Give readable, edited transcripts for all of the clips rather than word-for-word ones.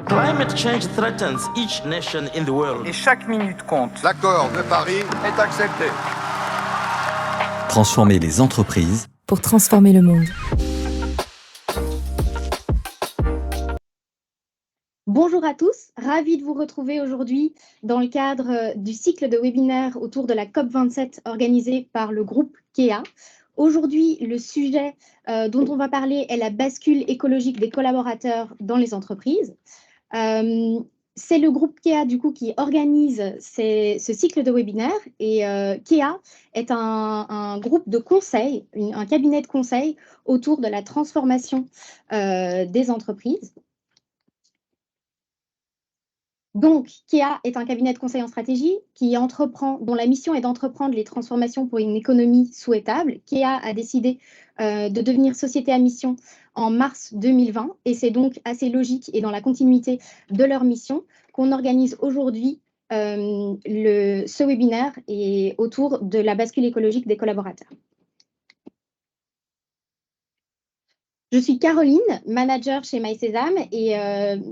Climate change threatens each nation in the world. Et chaque minute compte. L'accord de Paris est accepté. Transformer les entreprises pour transformer le monde. Bonjour à tous, ravi de vous retrouver aujourd'hui dans le cadre du cycle de webinaires autour de la COP27 organisé par le groupe KEA. Aujourd'hui, le sujet dont on va parler est la bascule écologique des collaborateurs dans les entreprises. C'est le groupe KEA du coup qui organise ce cycle de webinaires et KEA est un groupe de conseil, un cabinet de conseil autour de la transformation des entreprises. Donc, KEA est un cabinet de conseil en stratégie dont la mission est d'entreprendre les transformations pour une économie souhaitable. KEA a décidé de devenir société à mission en mars 2020 et c'est donc assez logique et dans la continuité de leur mission qu'on organise aujourd'hui ce webinaire et autour de la bascule écologique des collaborateurs. Je suis Caroline, manager chez MySesame et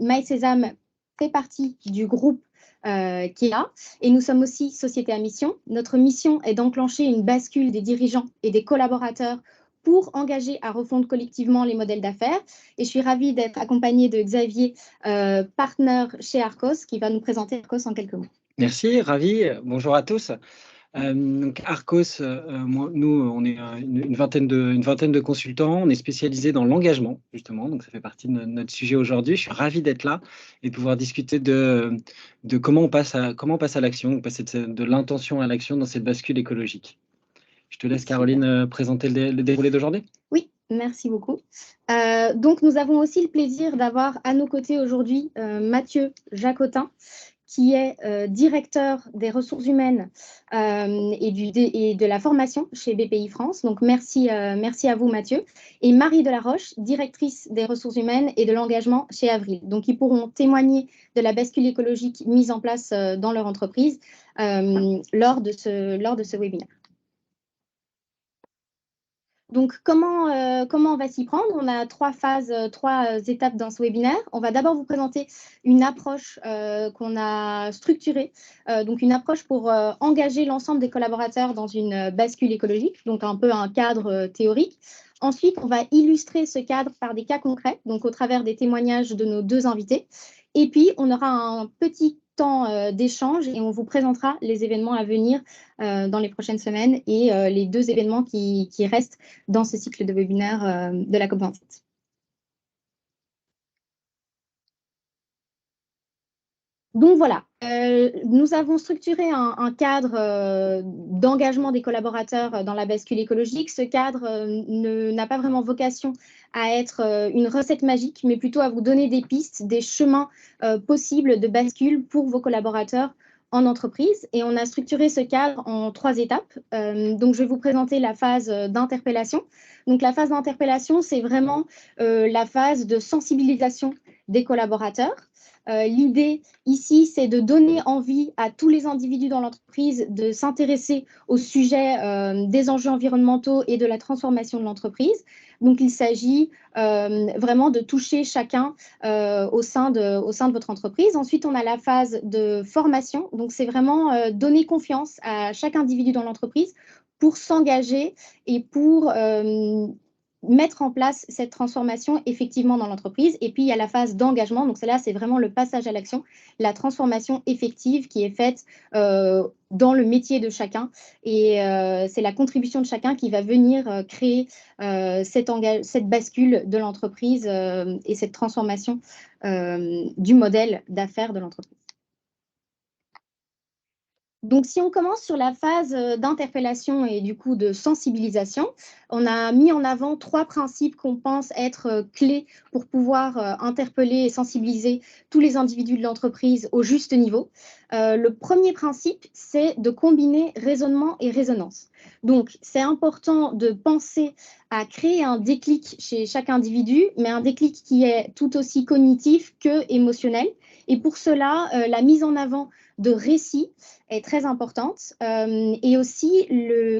MySesame fait partie du groupe KEA et nous sommes aussi société à mission. Notre mission est d'enclencher une bascule des dirigeants et des collaborateurs pour engager à refondre collectivement les modèles d'affaires. Et je suis ravie d'être accompagnée de Xavier, partenaire chez Arcos, qui va nous présenter Arcos en quelques mots. Merci, ravi. Bonjour à tous. Donc Arcos, nous, on est une vingtaine de consultants. On est spécialisé dans l'engagement, justement. Donc, ça fait partie de notre sujet aujourd'hui. Je suis ravi d'être là et de pouvoir discuter de comment on passe à l'action, passer de l'intention à l'action dans cette bascule écologique. Je te laisse, Caroline, présenter le déroulé d'aujourd'hui. Oui, merci beaucoup. Donc, nous avons aussi le plaisir d'avoir à nos côtés aujourd'hui Mathieu Jacotin, qui est directeur des ressources humaines et de la formation chez BPI France. Donc, merci à vous, Mathieu. Et Marie Delaroche, directrice des ressources humaines et de l'engagement chez Avril. Donc, ils pourront témoigner de la bascule écologique mise en place dans leur entreprise lors de ce webinaire. Donc, comment on va s'y prendre? On a trois étapes dans ce webinaire. On va d'abord vous présenter une approche qu'on a structurée, donc une approche pour engager l'ensemble des collaborateurs dans une bascule écologique, donc un peu un cadre théorique. Ensuite, on va illustrer ce cadre par des cas concrets, donc au travers des témoignages de nos deux invités. Et puis, on aura un petit temps d'échange et on vous présentera les événements à venir dans les prochaines semaines et les deux événements qui restent dans ce cycle de webinaire de la COP27. Donc voilà, nous avons structuré un cadre d'engagement des collaborateurs dans la bascule écologique. Ce cadre n'a pas vraiment vocation à être une recette magique, mais plutôt à vous donner des pistes, des chemins possibles de bascule pour vos collaborateurs en entreprise. Et on a structuré ce cadre en 3 étapes. Donc, je vais vous présenter la phase d'interpellation. Donc, la phase d'interpellation, c'est vraiment la phase de sensibilisation des collaborateurs. L'idée ici, c'est de donner envie à tous les individus dans l'entreprise de s'intéresser au sujet des enjeux environnementaux et de la transformation de l'entreprise. Donc, il s'agit vraiment de toucher chacun au sein de votre entreprise. Ensuite, on a la phase de formation. Donc, c'est vraiment donner confiance à chaque individu dans l'entreprise pour s'engager et pour mettre en place cette transformation effectivement dans l'entreprise. Et puis, il y a la phase d'engagement. Donc, celle-là, c'est vraiment le passage à l'action, la transformation effective qui est faite dans le métier de chacun. Et c'est la contribution de chacun qui va venir créer cette bascule de l'entreprise et cette transformation du modèle d'affaires de l'entreprise. Donc, si on commence sur la phase d'interpellation et du coup de sensibilisation, on a mis en avant 3 principes qu'on pense être clés pour pouvoir interpeller et sensibiliser tous les individus de l'entreprise au juste niveau. Le premier principe, c'est de combiner raisonnement et résonance. Donc, c'est important de penser à créer un déclic chez chaque individu, mais un déclic qui est tout aussi cognitif que émotionnel. Et pour cela, la mise en avant de récits est très importante et aussi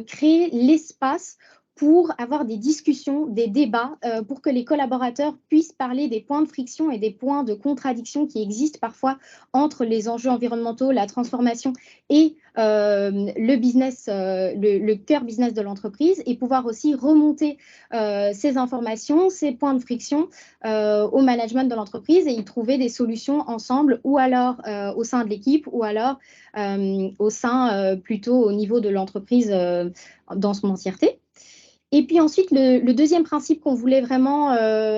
créer l'espace pour avoir des discussions, des débats, pour que les collaborateurs puissent parler des points de friction et des points de contradiction qui existent parfois entre les enjeux environnementaux, la transformation et le business, le cœur business de l'entreprise, et pouvoir aussi remonter ces informations, ces points de friction au management de l'entreprise et y trouver des solutions ensemble, ou alors au sein de l'équipe, ou alors au sein plutôt au niveau de l'entreprise dans son entièreté. Et puis ensuite, le deuxième principe qu'on voulait vraiment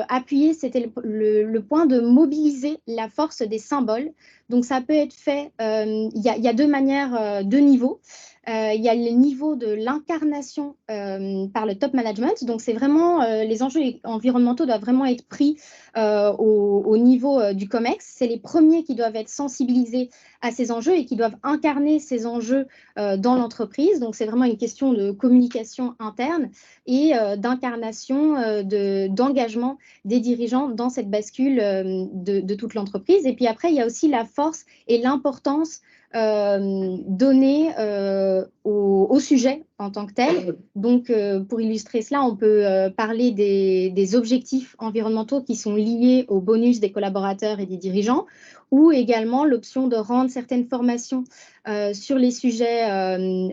appuyer, c'était le point de mobiliser la force des symboles. Donc, ça peut être fait, il y a deux manières, deux niveaux. Il y a le niveau de l'incarnation par le top management. Donc, c'est vraiment, les enjeux environnementaux doivent vraiment être pris au niveau du COMEX. C'est les premiers qui doivent être sensibilisés à ces enjeux et qui doivent incarner ces enjeux dans l'entreprise. Donc, c'est vraiment une question de communication interne et d'incarnation, d'engagement des dirigeants dans cette bascule de toute l'entreprise. Et puis après, il y a aussi la force et l'importance donnée au sujet en tant que tel. Donc, pour illustrer cela, on peut parler des objectifs environnementaux qui sont liés au bonus des collaborateurs et des dirigeants, ou également l'option de rendre certaines formations sur les sujets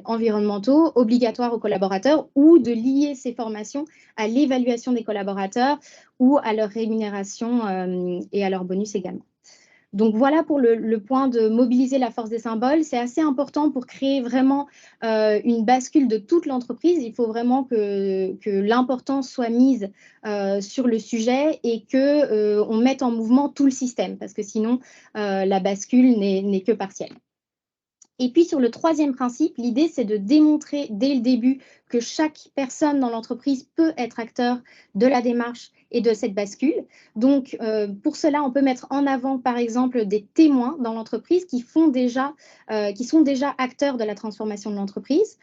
environnementaux obligatoires aux collaborateurs, ou de lier ces formations à l'évaluation des collaborateurs ou à leur rémunération et à leur bonus également. Donc voilà pour le point de mobiliser la force des symboles. C'est assez important pour créer vraiment une bascule de toute l'entreprise. Il faut vraiment que l'importance soit mise sur le sujet et qu'on mette en mouvement tout le système, parce que sinon la bascule n'est que partielle. Et puis sur le troisième principe, l'idée c'est de démontrer dès le début que chaque personne dans l'entreprise peut être acteur de la démarche et de cette bascule. Donc pour cela, on peut mettre en avant par exemple des témoins dans l'entreprise qui sont déjà acteurs de la transformation de l'entreprise,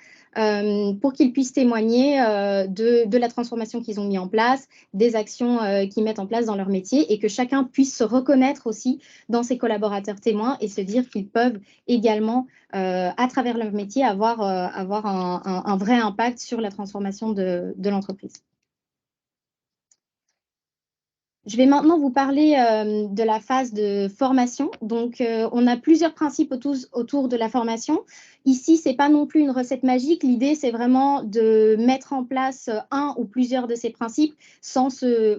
pour qu'ils puissent témoigner de la transformation qu'ils ont mis en place, des actions qu'ils mettent en place dans leur métier, et que chacun puisse se reconnaître aussi dans ses collaborateurs témoins et se dire qu'ils peuvent également, à travers leur métier, avoir un vrai impact sur la transformation de l'entreprise. Je vais maintenant vous parler de la phase de formation. Donc, on a plusieurs principes autour de la formation. Ici, ce n'est pas non plus une recette magique. L'idée, c'est vraiment de mettre en place un ou plusieurs de ces principes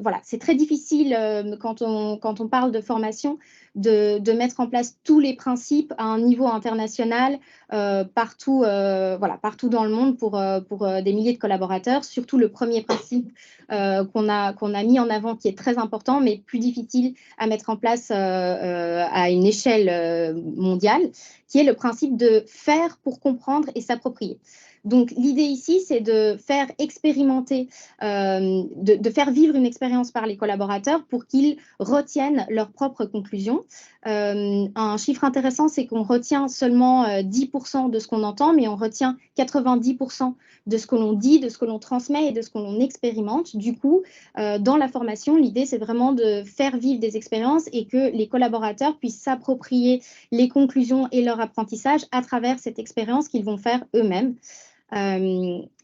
Voilà, c'est très difficile quand on parle de formation de mettre en place tous les principes à un niveau international partout dans le monde pour des milliers de collaborateurs. Surtout le premier principe qu'on a mis en avant, qui est très important, mais plus difficile à mettre en place à une échelle mondiale, qui est le principe de faire pour comprendre et s'approprier. Donc, l'idée ici, c'est de faire expérimenter, de faire vivre une expérience par les collaborateurs pour qu'ils retiennent leurs propres conclusions. Un chiffre intéressant, c'est qu'on retient seulement 10% de ce qu'on entend, mais on retient 90% de ce que l'on dit, de ce que l'on transmet et de ce que l'on expérimente. Du coup, dans la formation, l'idée, c'est vraiment de faire vivre des expériences et que les collaborateurs puissent s'approprier les conclusions et leur apprentissage à travers cette expérience qu'ils vont faire eux-mêmes.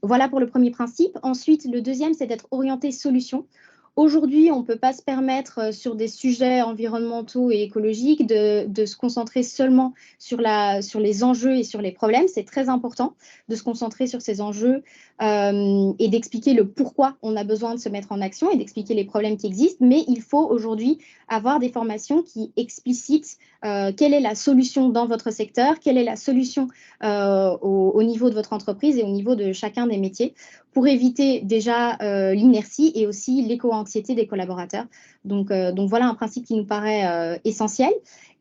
Voilà pour le premier principe. Ensuite, le deuxième, c'est d'être orienté solution. Aujourd'hui, on ne peut pas se permettre sur des sujets environnementaux et écologiques de se concentrer seulement sur les enjeux et sur les problèmes. C'est très important de se concentrer sur ces enjeux et d'expliquer le pourquoi on a besoin de se mettre en action et d'expliquer les problèmes qui existent. Mais il faut aujourd'hui avoir des formations qui explicitent quelle est la solution dans votre secteur, quelle est la solution au niveau de votre entreprise et au niveau de chacun des métiers, pour éviter déjà l'inertie et aussi l'éco-anxiété des collaborateurs. Donc voilà un principe qui nous paraît essentiel.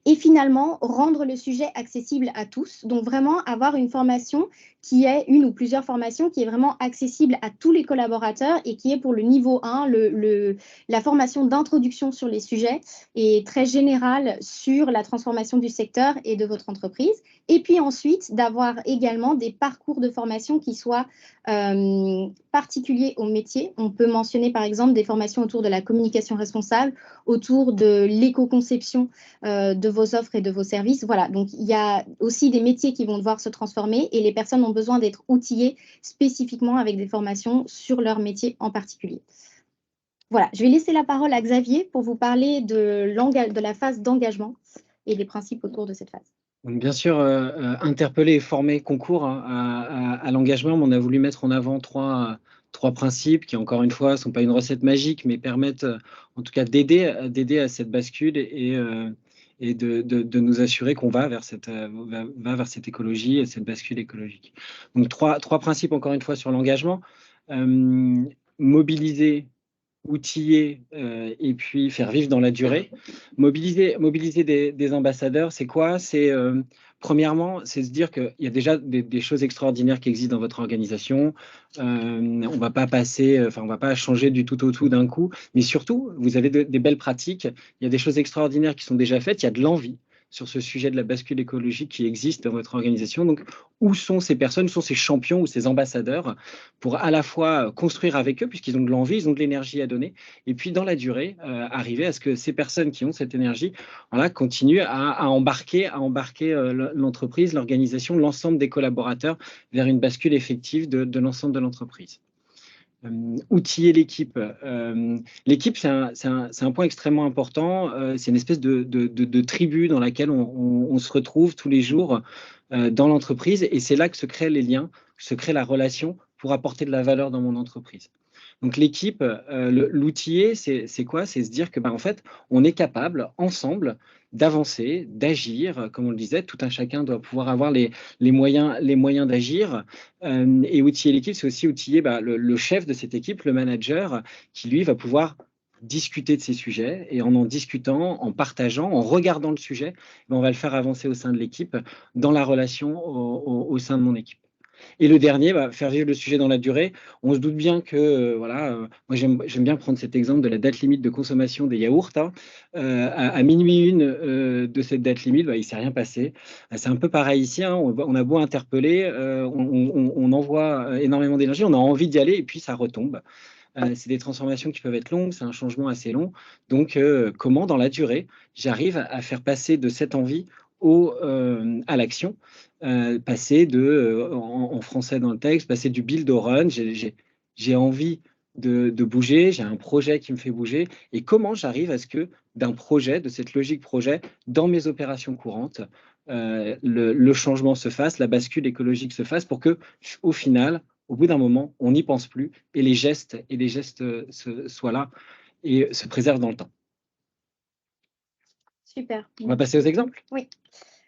Et finalement, rendre le sujet accessible à tous. Donc vraiment avoir une formation qui est, une ou plusieurs formations, qui est vraiment accessible à tous les collaborateurs et qui est pour le niveau 1, la formation d'introduction sur les sujets et très générale sur la transformation du secteur et de votre entreprise. Et puis ensuite, d'avoir également des parcours de formation qui soient particuliers au métier. On peut mentionner par exemple des formations autour de la communication responsable, autour de l'éco-conception de vos offres et de vos services. Voilà, donc il y a aussi des métiers qui vont devoir se transformer et les personnes ont besoin d'être outillés spécifiquement avec des formations sur leur métier en particulier. Voilà, je vais laisser la parole à Xavier pour vous parler de la phase d'engagement et des principes autour de cette phase. Donc, bien sûr, interpeller et former concourt à l'engagement, mais on a voulu mettre en avant trois principes qui, encore une fois, ne sont pas une recette magique, mais permettent en tout cas d'aider à cette bascule et de nous assurer qu'on va vers cette écologie et cette bascule écologique. Donc, trois principes, encore une fois, sur l'engagement. Mobiliser, outiller et puis faire vivre dans la durée. Mobiliser des ambassadeurs, c'est quoi? C'est premièrement, c'est se dire qu'il y a déjà des choses extraordinaires qui existent dans votre organisation. On va pas on va pas changer du tout au tout d'un coup, mais surtout, vous avez des belles pratiques. Il y a des choses extraordinaires qui sont déjà faites. Il y a de l'envie sur ce sujet de la bascule écologique qui existe dans votre organisation. Donc, où sont ces personnes, où sont ces champions ou ces ambassadeurs pour à la fois construire avec eux, puisqu'ils ont de l'envie, ils ont de l'énergie à donner, et puis dans la durée, arriver à ce que ces personnes qui ont cette énergie continuent à embarquer l'entreprise, l'organisation, l'ensemble des collaborateurs vers une bascule effective de l'ensemble de l'entreprise. Outiller l'équipe. L'équipe, c'est un point extrêmement important. C'est une espèce de tribu dans laquelle on se retrouve tous les jours dans l'entreprise, et c'est là que se créent les liens, se crée la relation pour apporter de la valeur dans mon entreprise. Donc l'équipe, l'outiller, c'est quoi? C'est se dire que en fait, on est capable ensemble d'avancer, d'agir, comme on le disait, tout un chacun doit pouvoir avoir les moyens d'agir. Et outiller l'équipe, c'est aussi outiller le chef de cette équipe, le manager, qui lui va pouvoir discuter de ces sujets, et en discutant, en partageant, en regardant le sujet, on va le faire avancer au sein de l'équipe, dans la relation au sein de mon équipe. Et le dernier, faire vivre le sujet dans la durée. On se doute bien que, moi j'aime bien prendre cet exemple de la date limite de consommation des yaourts. À minuit 1 de cette date limite, il ne s'est rien passé. C'est un peu pareil ici, hein. On a beau interpeller, on envoie énormément d'énergie, on a envie d'y aller, et puis ça retombe. C'est des transformations qui peuvent être longues, c'est un changement assez long. Donc, comment, dans la durée, j'arrive à faire passer de cette envie à l'action, passer en français dans le texte, passer du build au run. J'ai envie de bouger, j'ai un projet qui me fait bouger, et comment j'arrive à ce que d'un projet, de cette logique projet, dans mes opérations courantes, le changement se fasse, la bascule écologique se fasse, pour que, au final, au bout d'un moment, on n'y pense plus, et les gestes soient là et se préservent dans le temps. Super. On va passer aux exemples? Oui.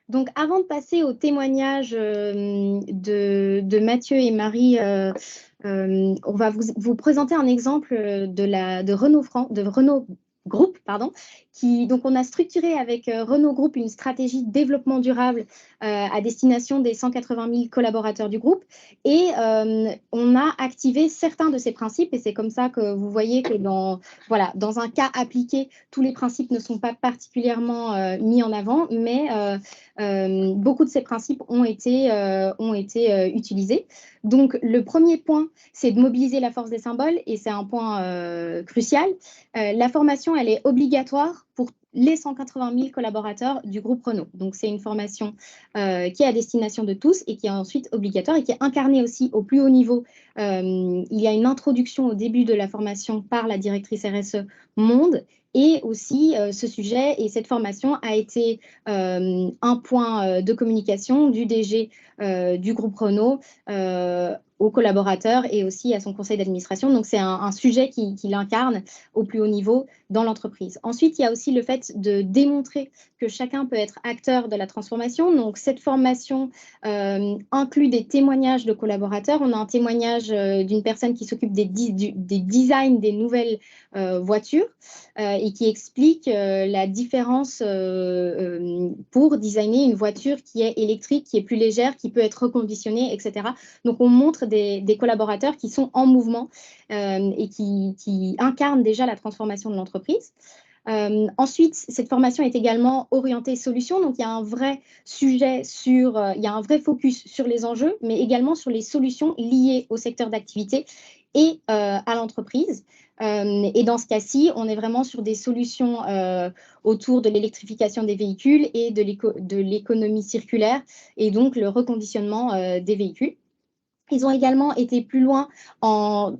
Donc, avant de passer au témoignage de Mathieu et Marie, on va vous présenter un exemple de Renault Group, donc on a structuré avec Renault Group une stratégie de développement durable à destination des 180 000 collaborateurs du groupe, et on a activé certains de ces principes, et c'est comme ça que vous voyez que dans un cas appliqué, tous les principes ne sont pas particulièrement mis en avant, mais beaucoup de ces principes ont été utilisés. Donc, le premier point, c'est de mobiliser la force des symboles, et c'est un point crucial. La formation, elle est obligatoire pour les 180 000 collaborateurs du groupe Renault. Donc, c'est une formation qui est à destination de tous et qui est ensuite obligatoire et qui est incarnée aussi au plus haut niveau. Il y a une introduction au début de la formation par la directrice RSE Monde. Et aussi, ce sujet et cette formation a été un point de communication du DG du groupe Renault aux collaborateurs et aussi à son conseil d'administration. Donc, c'est un sujet qu'il incarne au plus haut niveau dans l'entreprise. Ensuite, il y a aussi le fait de démontrer que chacun peut être acteur de la transformation. Donc, cette formation inclut des témoignages de collaborateurs. On a un témoignage d'une personne qui s'occupe des designs des nouvelles voitures et qui explique la différence pour designer une voiture qui est électrique, qui est plus légère, qui peut être reconditionnée, etc. Donc, on montre des collaborateurs qui sont en mouvement et qui incarnent déjà la transformation de l'entreprise. Ensuite, cette formation est également orientée solutions, donc il y a un vrai sujet il y a un vrai focus sur les enjeux, mais également sur les solutions liées au secteur d'activité et à l'entreprise. Et dans ce cas-ci, on est vraiment sur des solutions autour de l'électrification des véhicules et de l'économie circulaire, et donc le reconditionnement des véhicules. Ils ont également été plus loin en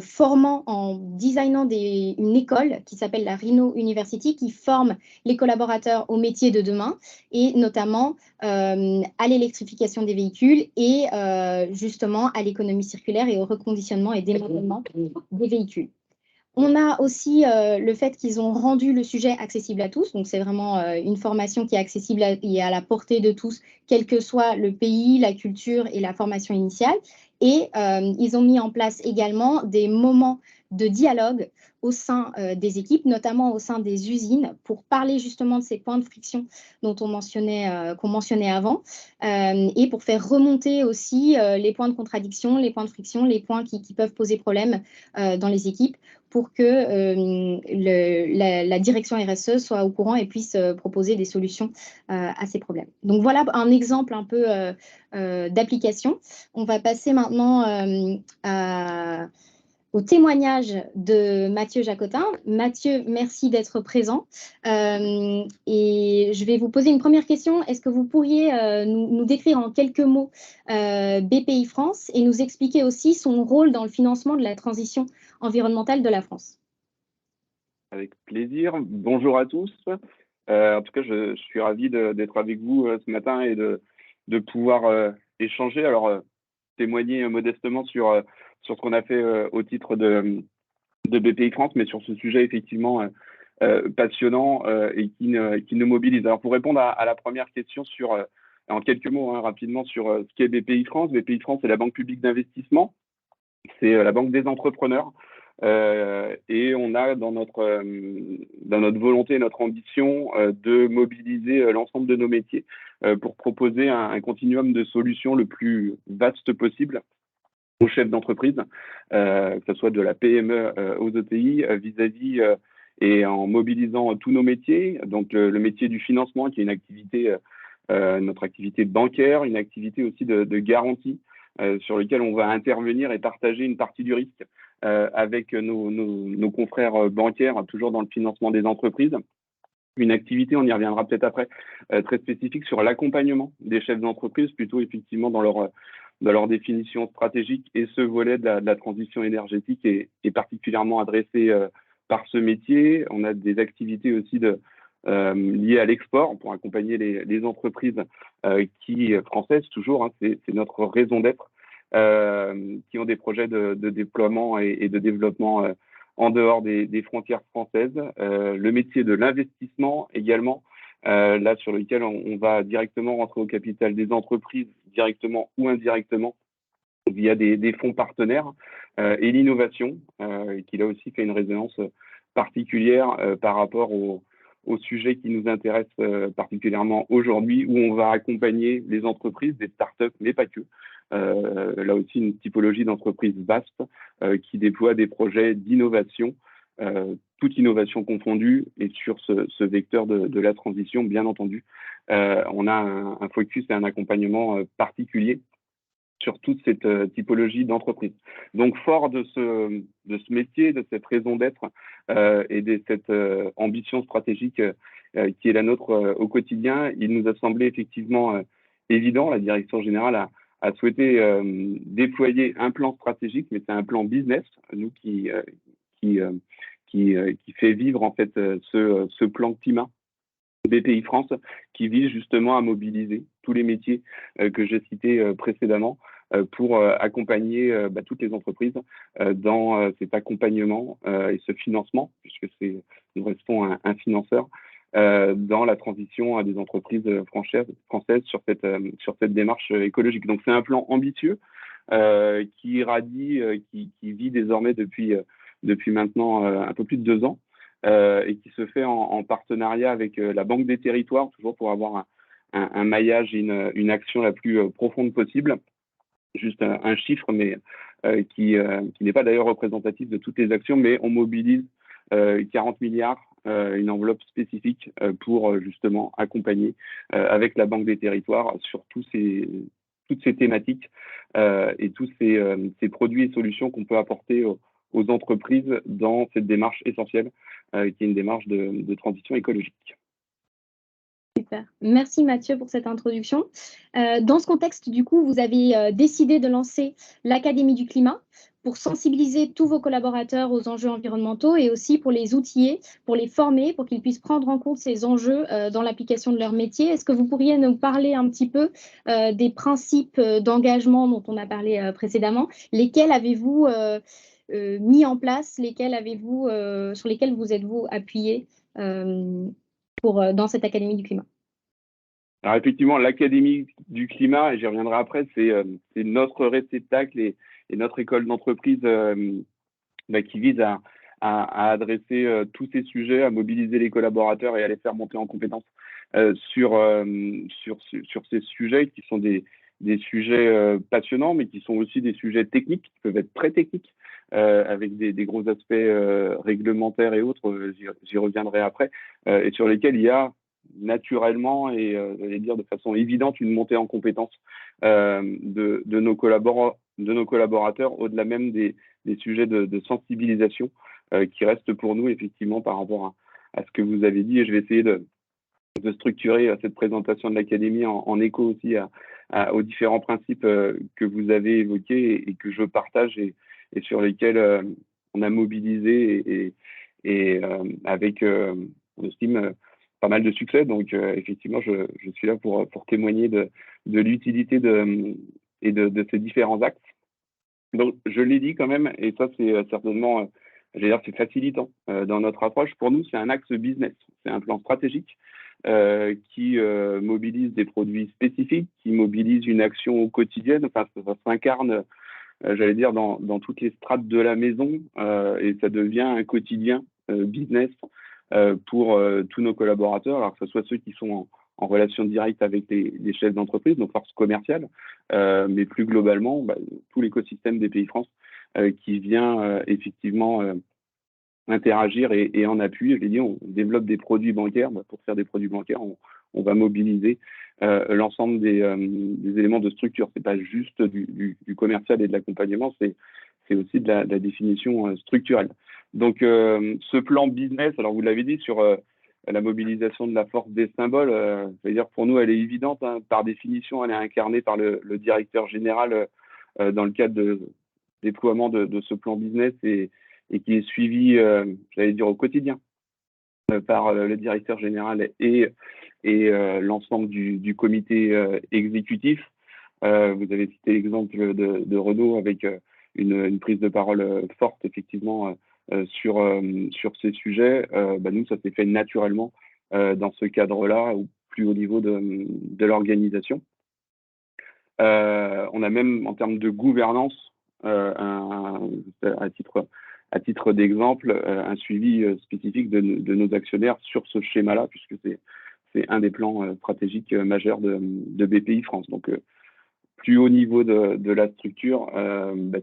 formant, en designant une école qui s'appelle la Rhino University, qui forme les collaborateurs aux métiers de demain, et notamment à l'électrification des véhicules et justement à l'économie circulaire et au reconditionnement et démantèlement des véhicules. On a aussi le fait qu'ils ont rendu le sujet accessible à tous. Donc, c'est vraiment une formation qui est accessible et à la portée de tous, quel que soit le pays, la culture et la formation initiale. Et ils ont mis en place également des moments de dialogue au sein des équipes, notamment au sein des usines, pour parler justement de ces points de friction dont qu'on mentionnait avant, et pour faire remonter aussi les points de contradiction, les points de friction, les points qui peuvent poser problème dans les équipes, pour que la direction RSE soit au courant et puisse proposer des solutions à ces problèmes. Donc voilà un exemple un peu d'application. On va passer maintenant au témoignage de Mathieu Jacotin. Mathieu, merci d'être présent. Et je vais vous poser une première question. Est-ce que vous pourriez nous décrire en quelques mots BPI France et nous expliquer aussi son rôle dans le financement de la transition environnementale de la France? Avec plaisir. Bonjour à tous. En tout cas, je suis ravi d'être avec vous ce matin et de pouvoir échanger. Alors, témoigner modestement sur ce qu'on a fait au titre de BPI France, mais sur ce sujet effectivement passionnant et qui nous mobilise. Alors, pour répondre à la première question en quelques mots, rapidement, sur ce qu'est BPI France. BPI France, c'est la banque publique d'investissement. C'est la banque des entrepreneurs. Et on a dans notre volonté, notre ambition de mobiliser l'ensemble de nos métiers pour proposer un continuum de solutions le plus vaste possible aux chefs d'entreprise, que ce soit de la PME aux ETI, vis-à-vis et en mobilisant tous nos métiers. Donc le métier du financement, qui est une activité, notre activité bancaire, une activité aussi de garantie, sur lequel on va intervenir et partager une partie du risque avec nos confrères bancaires, toujours dans le financement des entreprises. Une activité, on y reviendra peut-être après, très spécifique sur l'accompagnement des chefs d'entreprise, plutôt effectivement dans leur définition stratégique. Et ce volet de la transition énergétique est particulièrement adressé par ce métier. On a des activités aussi liées à l'export pour accompagner les entreprises françaises, toujours, c'est notre raison d'être, qui ont des projets de déploiement et de développement en dehors des frontières françaises. Le métier de l'investissement également, là sur lequel on va directement rentrer au capital des entreprises, directement ou indirectement, via des fonds partenaires, et l'innovation, qui là aussi fait une résonance particulière par rapport au sujet qui nous intéresse particulièrement aujourd'hui, où on va accompagner les entreprises, des startups, mais pas que. Là aussi, une typologie d'entreprise vaste qui déploie des projets d'innovation, toute innovation confondue, et sur ce vecteur de la transition, bien entendu, on a un focus et un accompagnement particulier sur toute cette typologie d'entreprise. Donc, fort de ce métier, de cette raison d'être et de cette ambition stratégique qui est la nôtre au quotidien, il nous a semblé effectivement évident, la direction générale a souhaité déployer un plan stratégique, mais c'est un plan business, nous, qui fait vivre en fait ce plan climat BPI France, qui vise justement à mobiliser tous les métiers que j'ai cités précédemment pour accompagner toutes les entreprises dans cet accompagnement et ce financement, puisque nous restons un financeur, dans la transition des entreprises françaises sur cette démarche écologique. Donc c'est un plan ambitieux qui irradie, qui vit désormais depuis maintenant un peu plus de 2 ans, et qui se fait en partenariat avec la Banque des Territoires, toujours pour avoir un maillage et une action la plus profonde possible. Juste un chiffre, mais qui n'est pas d'ailleurs représentatif de toutes les actions, mais on mobilise 40 milliards, une enveloppe spécifique pour justement accompagner avec la Banque des Territoires sur toutes ces thématiques et tous ces produits et solutions qu'on peut apporter aux entreprises dans cette démarche essentielle qui est une démarche de transition écologique. Super. Merci Mathieu pour cette introduction. Dans ce contexte, du coup, vous avez décidé de lancer l'Académie du climat pour sensibiliser tous vos collaborateurs aux enjeux environnementaux et aussi pour les outiller, pour les former, pour qu'ils puissent prendre en compte ces enjeux dans l'application de leur métier. Est-ce que vous pourriez nous parler un petit peu des principes d'engagement dont on a parlé précédemment? Lesquels avez-vous mis en place? Sur lesquels vous êtes-vous appuyé dans cette Académie du climat? Alors effectivement, l'Académie du climat, et j'y reviendrai après, c'est notre réceptacle et notre école d'entreprise qui vise à adresser tous ces sujets, à mobiliser les collaborateurs et à les faire monter en compétences sur ces sujets qui sont des sujets passionnants, mais qui sont aussi des sujets techniques, qui peuvent être très techniques, avec des gros aspects réglementaires et autres, j'y reviendrai après, et sur lesquels il y a naturellement et j'allais dire de façon évidente une montée en compétences de nos collaborateurs au-delà même des sujets de sensibilisation qui restent pour nous effectivement par rapport à ce que vous avez dit, et je vais essayer de structurer cette présentation de l'Académie en écho aussi aux différents principes que vous avez évoqués et que je partage et sur lesquels on a mobilisé et avec, on estime, pas mal de succès. Donc, effectivement, je suis là pour témoigner de l'utilité de ces différents axes. Donc, je l'ai dit quand même, et ça, c'est certainement, j'allais dire, c'est facilitant dans notre approche. Pour nous, c'est un axe business, c'est un plan stratégique qui mobilise des produits spécifiques, qui mobilise une action quotidienne. Enfin, ça s'incarne, j'allais dire, dans toutes les strates de la maison et ça devient un quotidien business pour tous nos collaborateurs, alors que ce soit ceux qui sont en relation directe avec les chefs d'entreprise, nos forces commerciales, mais plus globalement, tout l'écosystème des Pays France qui vient effectivement interagir et en appui. Je l'ai dit, on développe des produits bancaires. Pour faire des produits bancaires, on va mobiliser l'ensemble des éléments de structure. C'est pas juste du commercial et de l'accompagnement, c'est aussi de la définition structurelle. Donc, ce plan business, alors vous l'avez dit, sur la mobilisation de la force des symboles, c'est-à-dire pour nous, elle est évidente. Hein. Par définition, elle est incarnée par le directeur général dans le cadre de déploiement de ce plan business et qui est suivi, j'allais dire, au quotidien par le directeur général et l'ensemble du comité exécutif. Vous avez cité l'exemple de Renault avec une prise de parole forte, effectivement, sur ces sujets. Nous, ça s'est fait naturellement dans ce cadre-là, au plus haut niveau de l'organisation. On a même, en termes de gouvernance, à titre d'exemple, un suivi spécifique de nos actionnaires sur ce schéma-là, puisque c'est un des plans stratégiques majeurs de BPI France. Donc, plus haut niveau de la structure,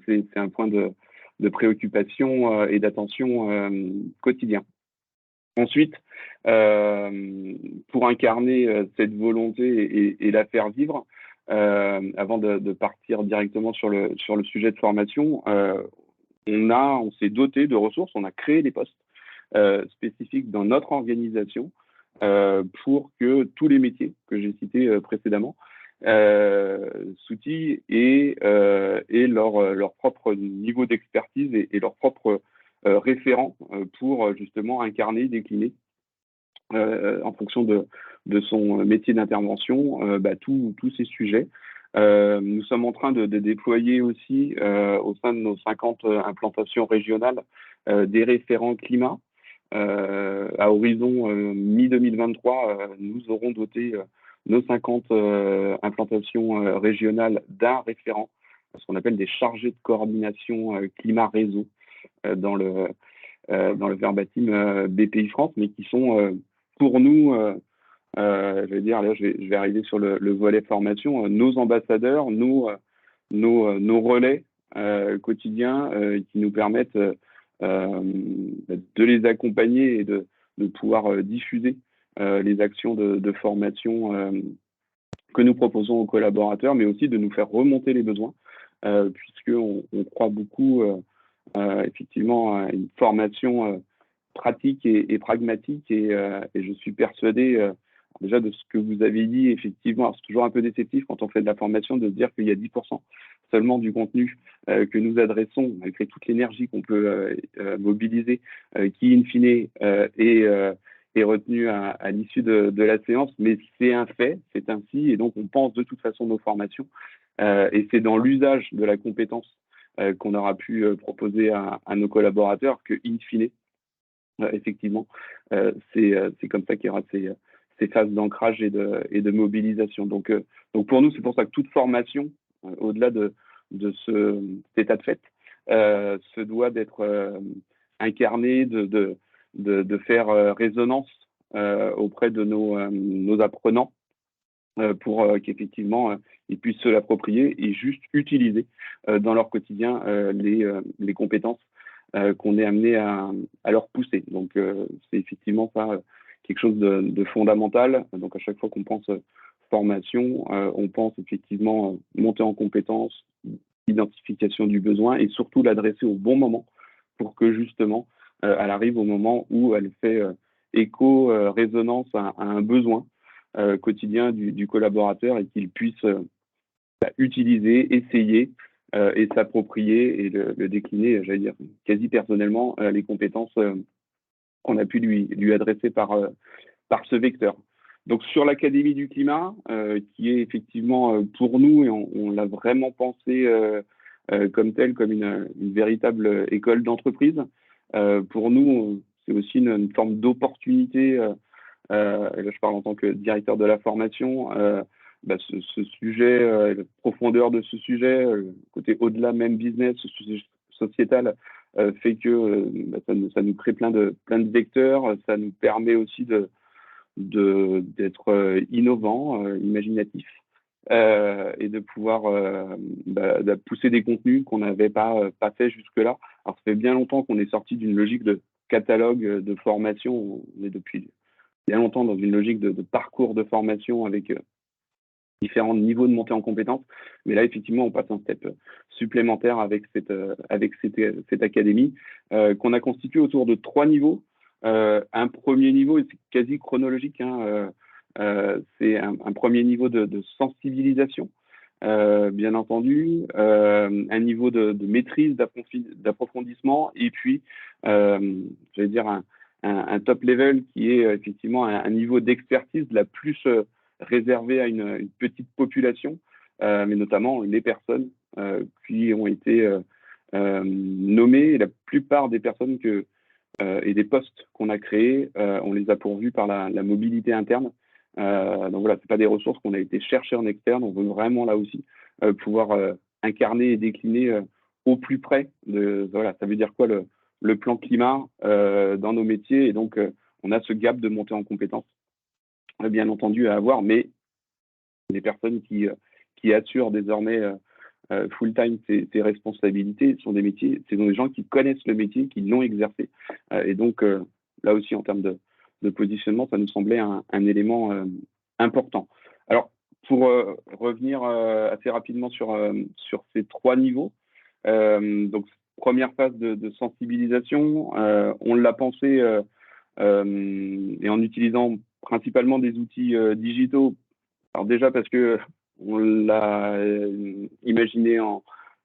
c'est un point de préoccupation et d'attention quotidien. Ensuite, pour incarner cette volonté et la faire vivre, avant de partir directement sur le sujet de formation, on s'est doté de ressources, on a créé des postes spécifiques dans notre organisation pour que tous les métiers que j'ai cités précédemment s'outillent et leur propre niveau d'expertise et leur propre référent pour justement incarner, décliner en fonction de son métier d'intervention tous ces sujets. Nous sommes en train de déployer aussi au sein de nos 50 implantations régionales des référents climat. À horizon mi-2023, nous aurons doté nos 50 implantations régionales d'un référent, ce qu'on appelle des chargés de coordination climat réseau dans le verbatim BPI France, mais qui sont pour nous, je vais dire, là, je vais arriver sur le volet formation, nos ambassadeurs, nos relais quotidiens qui nous permettent de les accompagner et de pouvoir diffuser les actions de formation que nous proposons aux collaborateurs, mais aussi de nous faire remonter les besoins, puisqu'on croit beaucoup effectivement à une formation pratique et pragmatique, et je suis persuadé, déjà de ce que vous avez dit, effectivement, c'est toujours un peu déceptif quand on fait de la formation de se dire qu'il y a 10% seulement du contenu que nous adressons, malgré toute l'énergie qu'on peut mobiliser, qui, in fine, est retenu à l'issue de la séance. Mais c'est un fait, c'est ainsi, et donc on pense de toute façon nos formations. Et c'est dans l'usage de la compétence qu'on aura pu proposer à nos collaborateurs que, in fine, effectivement, c'est comme ça qu'il y aura ces phases d'ancrage et de mobilisation. Donc pour nous, c'est pour ça que toute formation, au-delà de cet état de fait, se doit d'être incarnée, de faire résonance auprès de nos apprenants pour qu'effectivement ils puissent se l'approprier et juste utiliser dans leur quotidien les compétences qu'on est amené à leur pousser. Donc, c'est effectivement ça quelque chose de fondamental. Donc, à chaque fois qu'on pense formation, on pense effectivement monter en compétences, identification du besoin et surtout l'adresser au bon moment pour que justement, elle arrive au moment où elle fait écho, résonance à un besoin quotidien du collaborateur et qu'il puisse utiliser, essayer et s'approprier et le décliner, j'allais dire, quasi personnellement, les compétences qu'on a pu lui adresser par ce vecteur. Donc, sur l'Académie du climat, qui est effectivement pour nous, et on l'a vraiment pensé comme telle, comme une véritable école d'entreprise, pour nous, c'est aussi une forme d'opportunité, et là je parle en tant que directeur de la formation, ce sujet, la profondeur de ce sujet, le côté au-delà même business, ce sujet sociétal, fait que ça nous crée plein de vecteurs, ça nous permet aussi d'être innovant, imaginatif, et de pouvoir de pousser des contenus qu'on n'avait pas fait jusque-là. Alors ça fait bien longtemps qu'on est sorti d'une logique de catalogue de formation, on est depuis bien longtemps dans une logique de parcours de formation avec différents niveaux de montée en compétences. Mais là, effectivement, on passe un step supplémentaire avec cette académie qu'on a constituée autour de 3 niveaux. Un premier niveau, et c'est quasi chronologique, c'est un premier niveau de sensibilisation, bien entendu, un niveau de maîtrise, d'approfondissement, et puis, j'allais dire, un top level qui est effectivement un niveau d'expertise la plus réservé à une petite population, mais notamment les personnes qui ont été nommées. La plupart des personnes et des postes qu'on a créés, on les a pourvus par la mobilité interne. Donc voilà, c'est pas des ressources qu'on a été chercher en externe. On veut vraiment là aussi pouvoir incarner et décliner au plus près voilà, ça veut dire quoi le plan climat dans nos métiers. Et donc on a ce gap de montée en compétences bien entendu à avoir, mais les personnes qui assurent désormais full-time ces responsabilités sont des métiers, ce sont des gens qui connaissent le métier, qui l'ont exercé. Et donc, là aussi, en termes de positionnement, ça nous semblait un élément important. Alors, pour revenir assez rapidement sur ces 3 niveaux, donc, première phase de sensibilisation, on l'a pensé et en utilisant principalement des outils digitaux. Alors déjà parce que on l'a imaginé en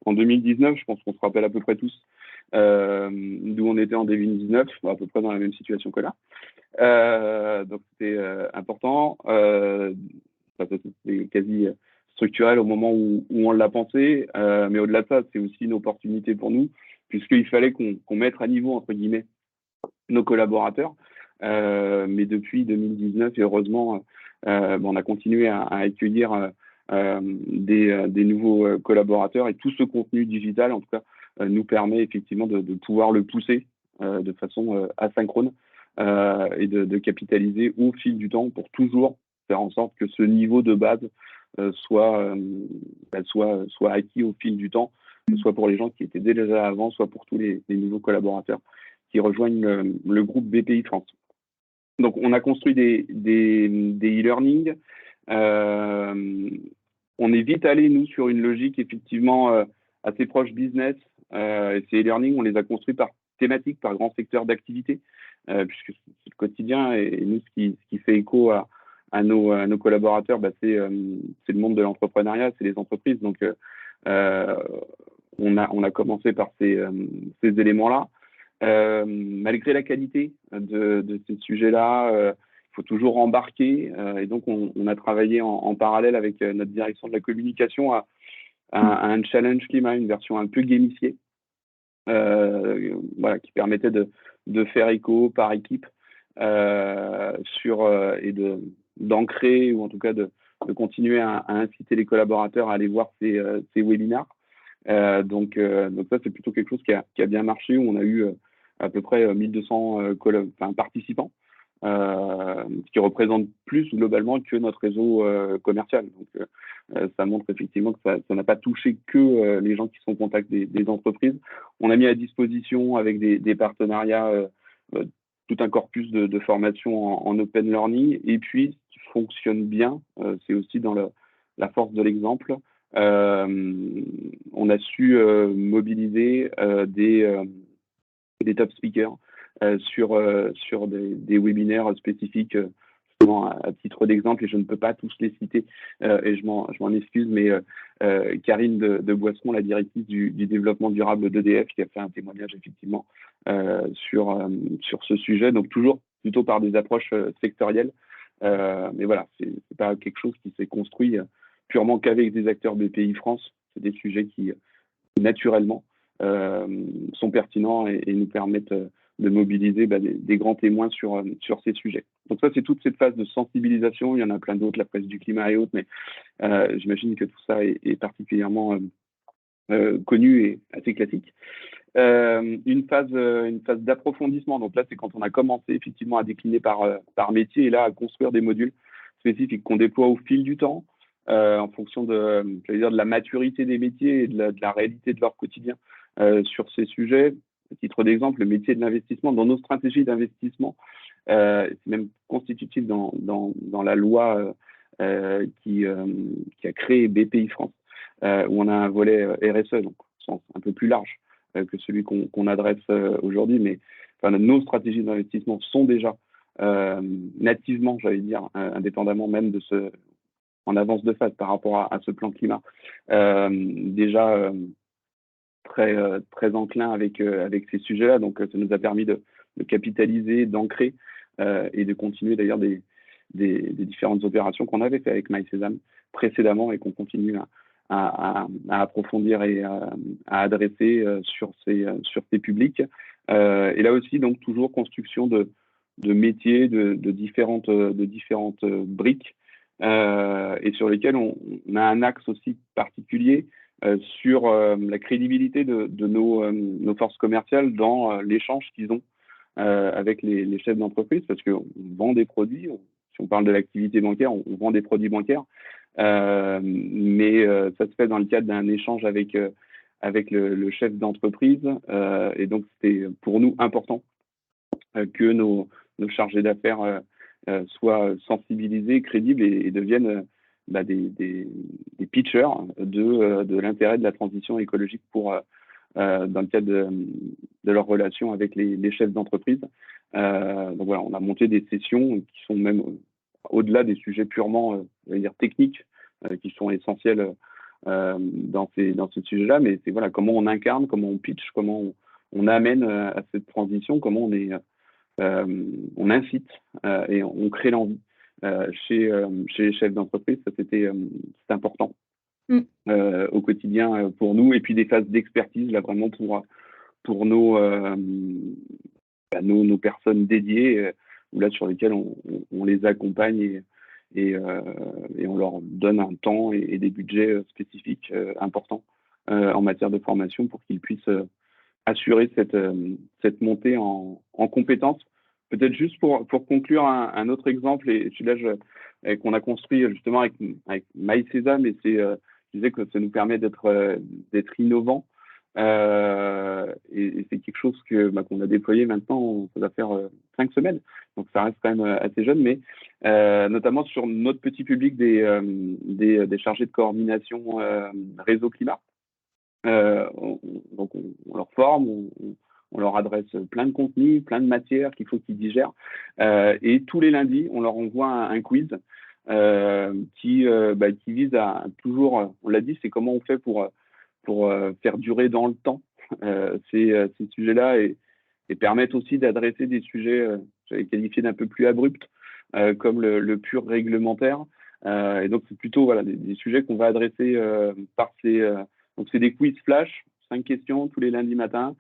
2019, je pense qu'on se rappelle à peu près tous d'où on était en 2019, à peu près dans la même situation que là. Donc c'était important, c'était quasi structurel au moment où on l'a pensé, mais au-delà de ça, c'est aussi une opportunité pour nous, puisqu'il fallait qu'on mette à niveau, entre guillemets, nos collaborateurs. Mais depuis 2019, et heureusement, on a continué à accueillir des nouveaux collaborateurs, et tout ce contenu digital, en tout cas, nous permet effectivement de pouvoir le pousser de façon asynchrone et de capitaliser au fil du temps pour toujours faire en sorte que ce niveau de base soit acquis au fil du temps, soit pour les gens qui étaient déjà avant, soit pour tous les nouveaux collaborateurs qui rejoignent le groupe BPI France. Donc, on a construit des e-learning. On est vite allé, nous, sur une logique effectivement assez proche business. Et ces e-learning, on les a construits par thématique, par grand secteur d'activité, puisque c'est le quotidien et nous, ce qui fait écho à nos collaborateurs, c'est le monde de l'entrepreneuriat, c'est les entreprises. Donc, on a commencé par ces éléments-là. Malgré la qualité de ces sujets-là, il faut toujours embarquer. Et donc, on a travaillé en parallèle avec notre direction de la communication à un challenge climat, une version un peu gamifiée, qui permettait de faire écho par équipe et d'ancrer, ou en tout cas de continuer à inciter les collaborateurs à aller voir ces webinaires. Donc ça, c'est plutôt quelque chose qui a bien marché, où on a eu à peu près 1200 participants, ce qui représente plus globalement que notre réseau commercial. Donc ça montre effectivement que ça n'a pas touché que les gens qui sont en contact des entreprises. On a mis à disposition avec des partenariats tout un corpus de formation en open learning. Et puis, ce qui fonctionne bien, c'est aussi dans la force de l'exemple. On a su mobiliser des top speakers sur des webinaires spécifiques, justement à titre d'exemple, et je ne peux pas tous les citer, et je m'en excuse, mais Karine de Boisseron, la directrice du développement durable d'EDF, qui a fait un témoignage effectivement sur ce sujet, donc toujours plutôt par des approches sectorielles, mais voilà, c'est pas quelque chose qui s'est construit purement qu'avec des acteurs BPI France. C'est des sujets qui naturellement sont pertinents et nous permettent de mobiliser des grands témoins sur ces sujets. Donc ça, c'est toute cette phase de sensibilisation. Il y en a plein d'autres, la presse du climat et autres, mais j'imagine que tout ça est particulièrement connu et assez classique. Une phase d'approfondissement. Donc là, c'est quand on a commencé effectivement à décliner par métier, et là à construire des modules spécifiques qu'on déploie au fil du temps, en fonction de la maturité des métiers et de la réalité de leur quotidien sur ces sujets. À titre d'exemple, le métier de l'investissement, dans nos stratégies d'investissement, c'est même constitutif dans la loi qui a créé BPI France, où on a un volet RSE, donc sens un peu plus large que celui qu'on adresse aujourd'hui, mais nos stratégies d'investissement sont déjà nativement, j'allais dire, indépendamment même de en avance de phase par rapport à ce plan climat, déjà très enclin avec ces sujets-là. Donc, ça nous a permis de capitaliser, d'ancrer et de continuer d'ailleurs des différentes opérations qu'on avait fait avec MySesame précédemment et qu'on continue à approfondir et à adresser sur ces publics. Et là aussi, donc, toujours construction de métiers, de différentes briques, et sur lesquels on a un axe aussi particulier sur la crédibilité de nos forces commerciales dans l'échange qu'ils ont avec les chefs d'entreprise, parce qu'on vend des produits, si on parle de l'activité bancaire, on vend des produits bancaires, mais ça se fait dans le cadre d'un échange avec le chef d'entreprise, et donc c'est pour nous important que nos chargés d'affaires soient sensibilisés, crédibles et deviennent des pitchers de l'intérêt de la transition écologique dans le cadre de leur relation avec les chefs d'entreprise. Donc voilà, on a monté des sessions qui sont même au-delà des sujets purement techniques, qui sont essentiels dans ce sujet-là, mais c'est comment on incarne, comment on pitch, comment on amène à cette transition, comment on incite et on crée l'envie chez les chefs d'entreprise. Ça, c'est important au quotidien pour nous. Et puis des phases d'expertise, là, vraiment pour nos personnes dédiées, là, sur lesquelles on les accompagne et on leur donne un temps et des budgets spécifiques importants en matière de formation pour qu'ils puissent assurer cette montée en compétences. Peut-être juste pour conclure un autre exemple, et celui-là qu'on a construit justement avec MySesame, et je disais que ça nous permet d'être innovants, et c'est quelque chose qu'on a déployé maintenant, ça va faire 5 semaines, donc ça reste quand même assez jeune, mais notamment sur notre petit public des chargés de coordination réseau climat. Donc on leur forme, On leur adresse plein de contenus, plein de matières qu'il faut qu'ils digèrent. Et tous les lundis, on leur envoie un quiz qui vise à toujours, on l'a dit, c'est comment on fait pour faire durer dans le temps ces sujets-là et permettent aussi d'adresser des sujets, j'avais qualifié d'un peu plus abrupts, comme le pur réglementaire. Et donc, c'est plutôt voilà, des sujets qu'on va adresser par ces... donc, c'est des quiz flash, 5 questions tous les lundis matins,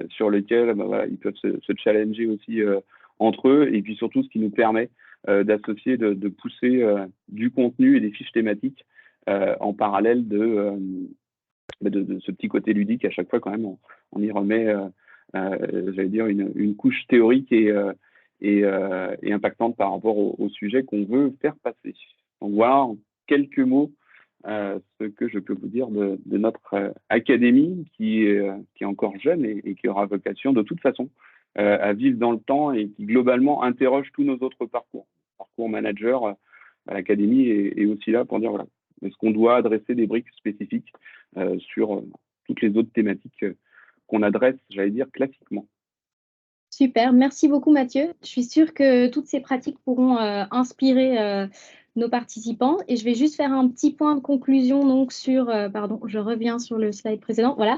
sur lesquels voilà, ils peuvent se challenger aussi entre eux. Et puis surtout, ce qui nous permet d'associer, de pousser du contenu et des fiches thématiques en parallèle de ce petit côté ludique. À chaque fois, quand même, on y remet, j'allais dire, une couche théorique et impactante par rapport au sujet qu'on veut faire passer. Donc voilà en quelques mots ce que je peux vous dire de notre académie qui est encore jeune et qui aura vocation de toute façon à vivre dans le temps et qui globalement interroge tous nos autres parcours. Parcours manager à l'académie est aussi là pour dire voilà, est-ce qu'on doit adresser des briques spécifiques sur toutes les autres thématiques qu'on adresse, j'allais dire, classiquement. Super, merci beaucoup Mathieu. Je suis sûre que toutes ces pratiques pourront inspirer nos participants et je vais juste faire un petit point de conclusion donc sur, pardon, je reviens sur le slide précédent, voilà,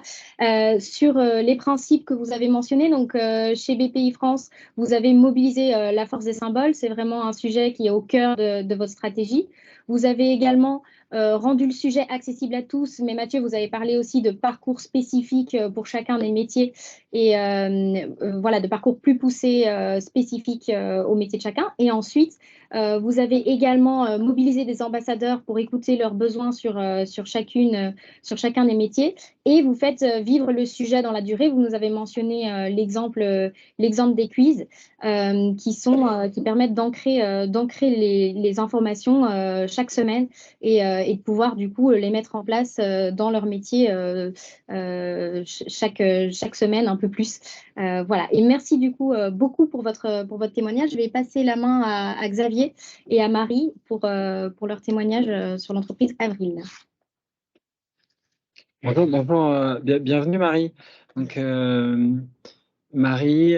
sur les principes que vous avez mentionnés. Donc chez BPI France, vous avez mobilisé la force des symboles, c'est vraiment un sujet qui est au cœur de votre stratégie. Vous avez également rendu le sujet accessible à tous, mais Mathieu, vous avez parlé aussi de parcours spécifiques pour chacun des métiers et voilà, de parcours plus poussés, spécifiques au métier de chacun. Et ensuite, vous avez également mobilisé des ambassadeurs pour écouter leurs besoins sur chacun des métiers et vous faites vivre le sujet dans la durée. Vous nous avez mentionné l'exemple des quiz qui permettent d'ancrer les informations chaque semaine et de pouvoir du coup les mettre en place dans leur métier chaque semaine un peu plus. Voilà. Et merci du coup beaucoup pour votre témoignage. Je vais passer la main à Xavier et à Marie pour leur témoignage sur l'entreprise Avril. Bonjour, bienvenue Marie. Donc, Marie,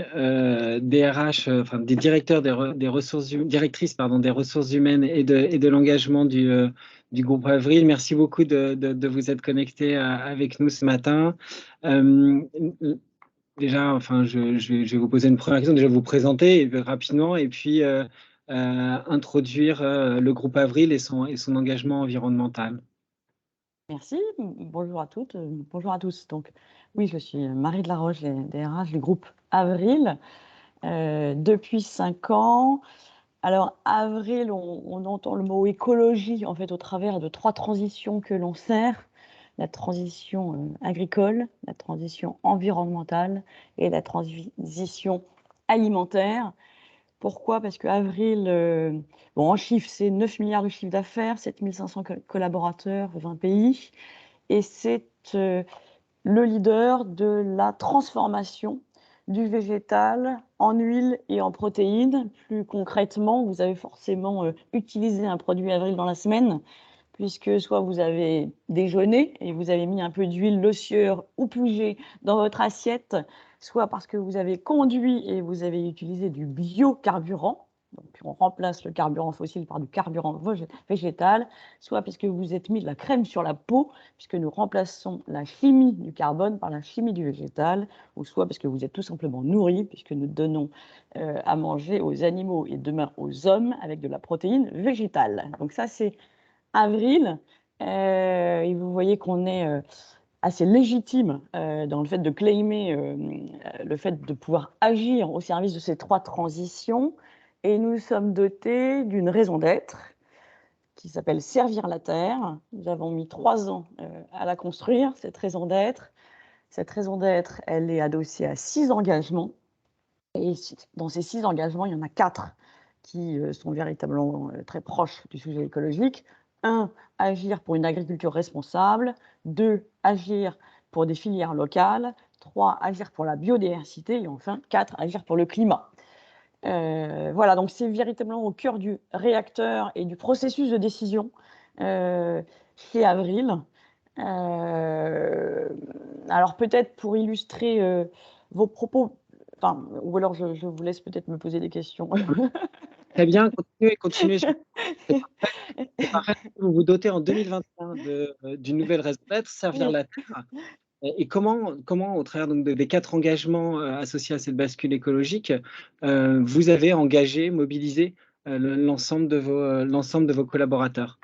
DRH, enfin des directeurs des ressources directrices pardon, des ressources humaines et de l'engagement du groupe Avril. Merci beaucoup de vous être connecté avec nous ce matin. Déjà, enfin, je vais vous poser une première question, déjà vous présenter rapidement et puis introduire le groupe Avril et son engagement environnemental. Merci, bonjour à toutes, bonjour à tous. Donc, oui, je suis Marie de la Roche, DRH du groupe Avril, depuis 5 ans. Alors, Avril, on entend le mot écologie, en fait, au travers de 3 transitions que l'on sert. La transition agricole, la transition environnementale et la transition alimentaire. Pourquoi? Parce que Avril, en chiffres, c'est 9 milliards de chiffre d'affaires, 7500 collaborateurs, 20 pays. Et c'est le leader de la transformation du végétal en huile et en protéines. Plus concrètement, vous avez forcément utilisé un produit Avril dans la semaine, puisque soit vous avez déjeuné et vous avez mis un peu d'huile, le sieur ou Pouget dans votre assiette, soit parce que vous avez conduit et vous avez utilisé du biocarburant, donc on remplace le carburant fossile par du carburant végétal, soit parce que vous êtes mis de la crème sur la peau, puisque nous remplaçons la chimie du carbone par la chimie du végétal, ou soit parce que vous êtes tout simplement nourri, puisque nous donnons à manger aux animaux et demain aux hommes avec de la protéine végétale. Donc ça, c'est Avril, et vous voyez qu'on est assez légitime dans le fait de claimer le fait de pouvoir agir au service de ces 3 transitions. Et nous sommes dotés d'une raison d'être qui s'appelle servir la Terre. Nous avons mis 3 ans à la construire, cette raison d'être. Cette raison d'être, elle est adossée à 6 engagements. Et dans ces 6 engagements, il y en a 4 qui sont véritablement très proches du sujet écologique. 1, agir pour une agriculture responsable. 2, agir pour des filières locales. 3, agir pour la biodiversité. Et enfin, 4, agir pour le climat. Voilà, donc c'est véritablement au cœur du réacteur et du processus de décision chez Avril. Alors peut-être pour illustrer vos propos, enfin, ou alors je vous laisse peut-être me poser des questions. Très bien, continuez. C'est parfait. Vous vous dotez en 2021 d'une nouvelle raison d'être, servir Oui. la Terre. Et comment au travers donc des 4 engagements, associés à cette bascule écologique, vous avez engagé, mobilisé, l'ensemble de vos collaborateurs?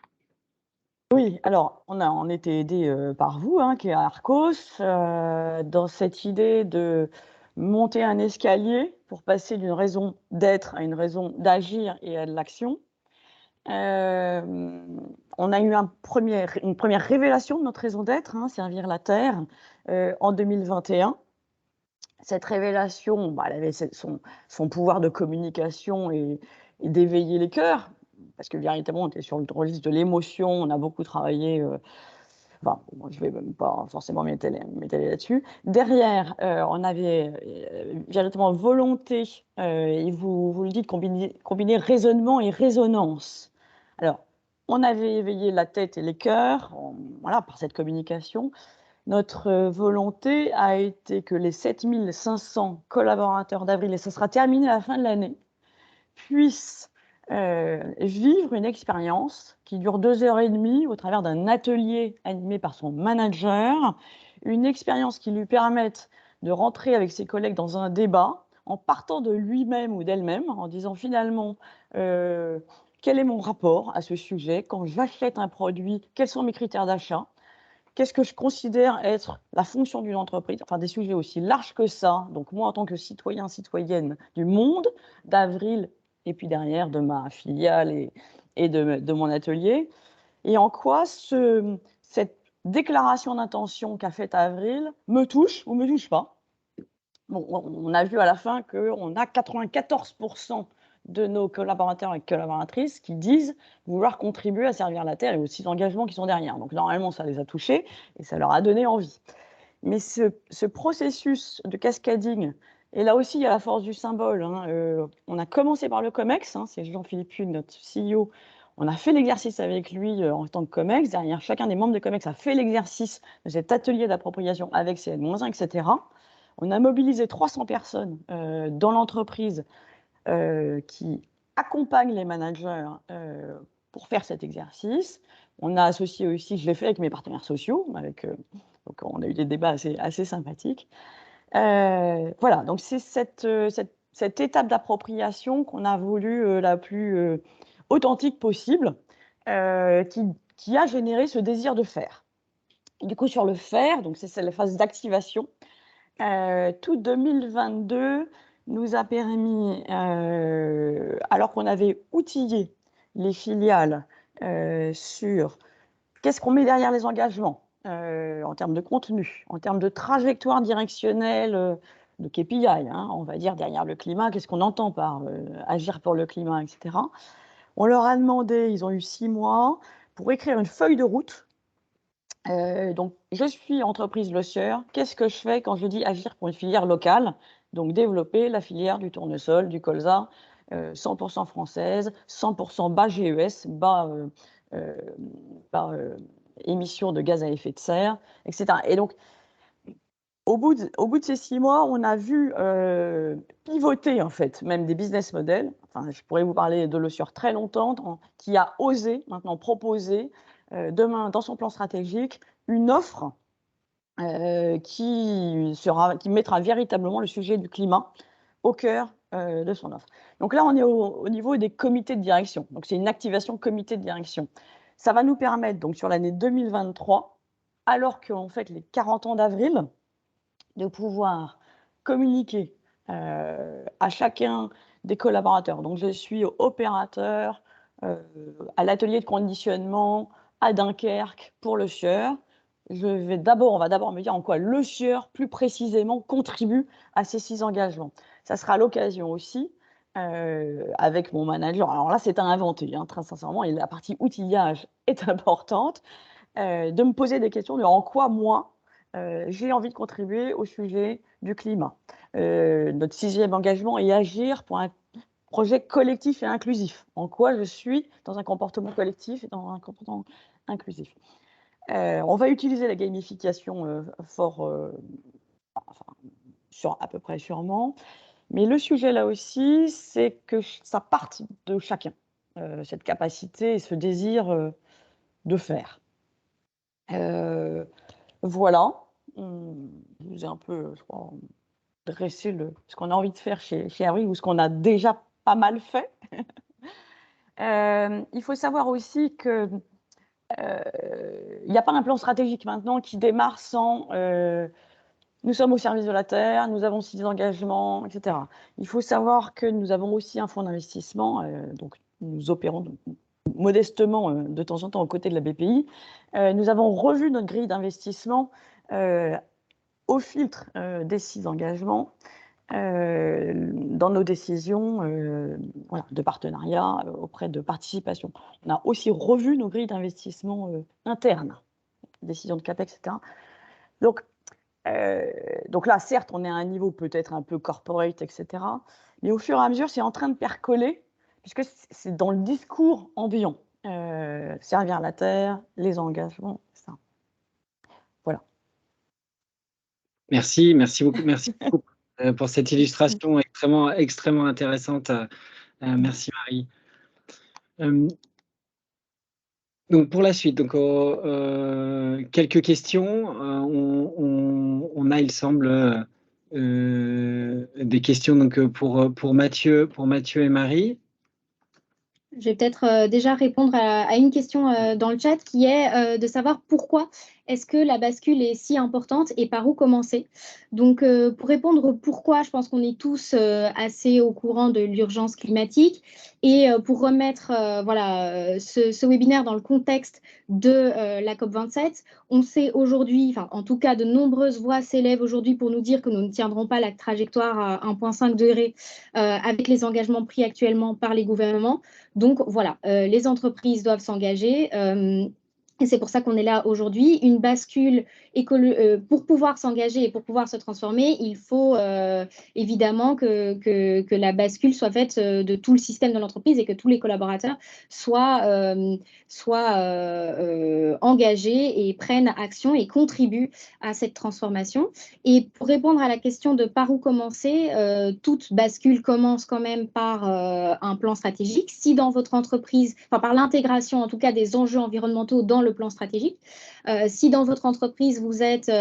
Oui, alors on était aidés par vous, hein, qui est Arcos, dans cette idée de monter un escalier pour passer d'une raison d'être à une raison d'agir et à de l'action. On a eu une première révélation de notre raison d'être, hein, servir la terre, en 2021. Cette révélation, bah, elle avait son pouvoir de communication et d'éveiller les cœurs, parce que véritablement, on était sur le registre de l'émotion, on a beaucoup travaillé, enfin, bon, je ne vais même pas forcément m'étaler là-dessus. Derrière, on avait véritablement volonté, et vous le dites, combiner raisonnement et résonance. Alors, on avait éveillé la tête et les cœurs, voilà, par cette communication. Notre volonté a été que les 7 500 collaborateurs d'Avril, et ça sera terminé à la fin de l'année, puissent vivre une expérience qui dure 2 heures et demie au travers d'un atelier animé par son manager, une expérience qui lui permette de rentrer avec ses collègues dans un débat en partant de lui-même ou d'elle-même, en disant finalement quel est mon rapport à ce sujet, quand j'achète un produit, quels sont mes critères d'achat, qu'est-ce que je considère être la fonction d'une entreprise, enfin des sujets aussi larges que ça. Donc moi, en tant que citoyen, citoyenne du monde, d'Avril, et puis derrière de ma filiale et de mon atelier, et en quoi cette déclaration d'intention qu'a faite Avril me touche ou me touche pas. Bon, on a vu à la fin qu'on a 94% de nos collaborateurs et collaboratrices qui disent vouloir contribuer à servir la Terre et aux 6 engagements qui sont derrière. Donc normalement, ça les a touchés et ça leur a donné envie. Mais ce processus de cascading, et là aussi, il y a la force du symbole, hein, on a commencé par le COMEX, hein, c'est Jean-Philippe Hugues, notre CEO. On a fait l'exercice avec lui en tant que COMEX. Derrière, chacun des membres de COMEX a fait l'exercice de cet atelier d'appropriation avec ses N-1, etc. On a mobilisé 300 personnes dans l'entreprise qui accompagnent les managers pour faire cet exercice. On a associé aussi, je l'ai fait avec mes partenaires sociaux, donc on a eu des débats assez sympathiques. Voilà, donc c'est cette étape d'appropriation qu'on a voulu la plus authentique possible, qui a généré ce désir de faire. Et du coup, sur le faire, donc c'est la phase d'activation. Tout 2022 nous a permis, alors qu'on avait outillé les filiales sur qu'est-ce qu'on met derrière les engagements, en termes de contenu, en termes de trajectoire directionnelle, de KPI, hein, on va dire derrière le climat, qu'est-ce qu'on entend par agir pour le climat, etc. On leur a demandé, ils ont eu 6 mois pour écrire une feuille de route. Donc, je suis entreprise Le Sieur. Qu'est-ce que je fais quand je dis agir pour une filière locale? Donc, développer la filière du tournesol, du colza, 100% française, 100% bas GES, bas émissions de gaz à effet de serre, etc. Et donc, au bout de ces 6 mois, on a vu pivoter, en fait, même des business models. Enfin, je pourrais vous parler de Le Sieur très longtemps, qui a osé maintenant proposer demain, dans son plan stratégique, une offre qui mettra véritablement le sujet du climat au cœur de son offre. Donc là, on est au niveau des comités de direction. Donc c'est une activation comité de direction. Ça va nous permettre, donc sur l'année 2023, alors qu'on fête les 40 ans d'Avril, de pouvoir communiquer à chacun des collaborateurs. Donc je suis opérateur à l'atelier de conditionnement à Dunkerque pour Le Sieur. On va d'abord me dire en quoi Le Sieur, plus précisément, contribue à ces 6 engagements. Ça sera l'occasion aussi, avec mon manager, alors là c'est à inventer, hein, très sincèrement, et la partie outillage est importante, de me poser des questions de en quoi moi, j'ai envie de contribuer au sujet du climat. Notre 6e engagement est agir pour un projet collectif et inclusif. En quoi je suis dans un comportement collectif et dans un comportement inclusif. On va utiliser la gamification à peu près sûrement. Mais le sujet là aussi, c'est que ça parte de chacun, cette capacité et ce désir de faire. Voilà, je vous ai un peu, je crois, dressé ce qu'on a envie de faire chez Avril ou ce qu'on a déjà pas mal fait. Il faut savoir aussi que il n'y a pas un plan stratégique maintenant qui démarre sans nous sommes au service de la Terre, nous avons 6 engagements, etc. Il faut savoir que nous avons aussi un fonds d'investissement, donc nous opérons modestement de temps en temps aux côtés de la BPI. Nous avons revu notre grille d'investissement au filtre des 6 engagements dans nos décisions de partenariat auprès de participation. On a aussi revu nos grilles d'investissement internes, décisions de CAPEX, etc. Donc là, certes, on est à un niveau peut-être un peu corporate, etc. Mais au fur et à mesure, c'est en train de percoler, puisque c'est dans le discours ambiant. Servir la Terre, les engagements, ça. Voilà. Merci beaucoup pour cette illustration extrêmement intéressante. Merci Marie. Donc pour la suite, donc, quelques questions. On a, il semble, des questions donc, pour Mathieu et Marie. Je vais peut-être déjà répondre à une question dans le chat qui est de savoir pourquoi est-ce que la bascule est si importante et par où commencer. Donc, pour répondre pourquoi, je pense qu'on est tous assez au courant de l'urgence climatique. Et pour remettre ce webinaire dans le contexte de la COP27, on sait aujourd'hui, enfin en tout cas de nombreuses voix s'élèvent aujourd'hui pour nous dire que nous ne tiendrons pas la trajectoire à 1,5 degré avec les engagements pris actuellement par les gouvernements. Donc voilà, les entreprises doivent s'engager. Et c'est pour ça qu'on est là aujourd'hui. Une bascule pour pouvoir s'engager et pour pouvoir se transformer, il faut évidemment que la bascule soit faite de tout le système de l'entreprise et que tous les collaborateurs soient engagés et prennent action et contribuent à cette transformation. Et pour répondre à la question de par où commencer, toute bascule commence quand même par un plan stratégique. Si dans votre entreprise, enfin par l'intégration en tout cas des enjeux environnementaux dans le plan stratégique, si dans votre entreprise vous êtes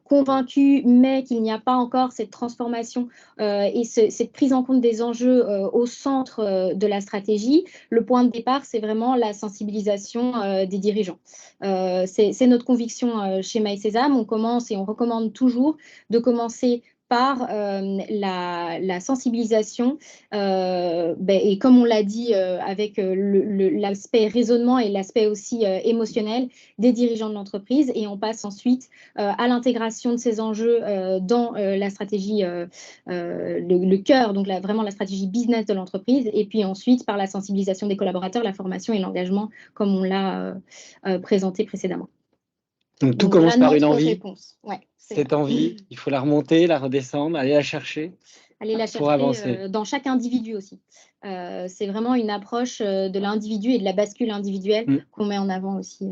convaincu mais qu'il n'y a pas encore cette transformation et cette prise en compte des enjeux au centre de la stratégie, le point de départ c'est vraiment la sensibilisation des dirigeants. C'est notre conviction chez MySesame. On commence et on recommande toujours de commencer par la sensibilisation et comme on l'a dit avec l'aspect raisonnement et l'aspect aussi émotionnel des dirigeants de l'entreprise, et on passe ensuite à l'intégration de ces enjeux dans la stratégie, le cœur, donc vraiment la stratégie business de l'entreprise, et puis ensuite par la sensibilisation des collaborateurs, la formation et l'engagement comme on l'a présenté précédemment. Donc tout commence par une envie. Ouais, cette envie, il faut la remonter, la redescendre, aller la chercher. Aller la pour avancer. chercher dans chaque individu aussi. C'est vraiment une approche de l'individu et de la bascule individuelle qu'on met en avant aussi.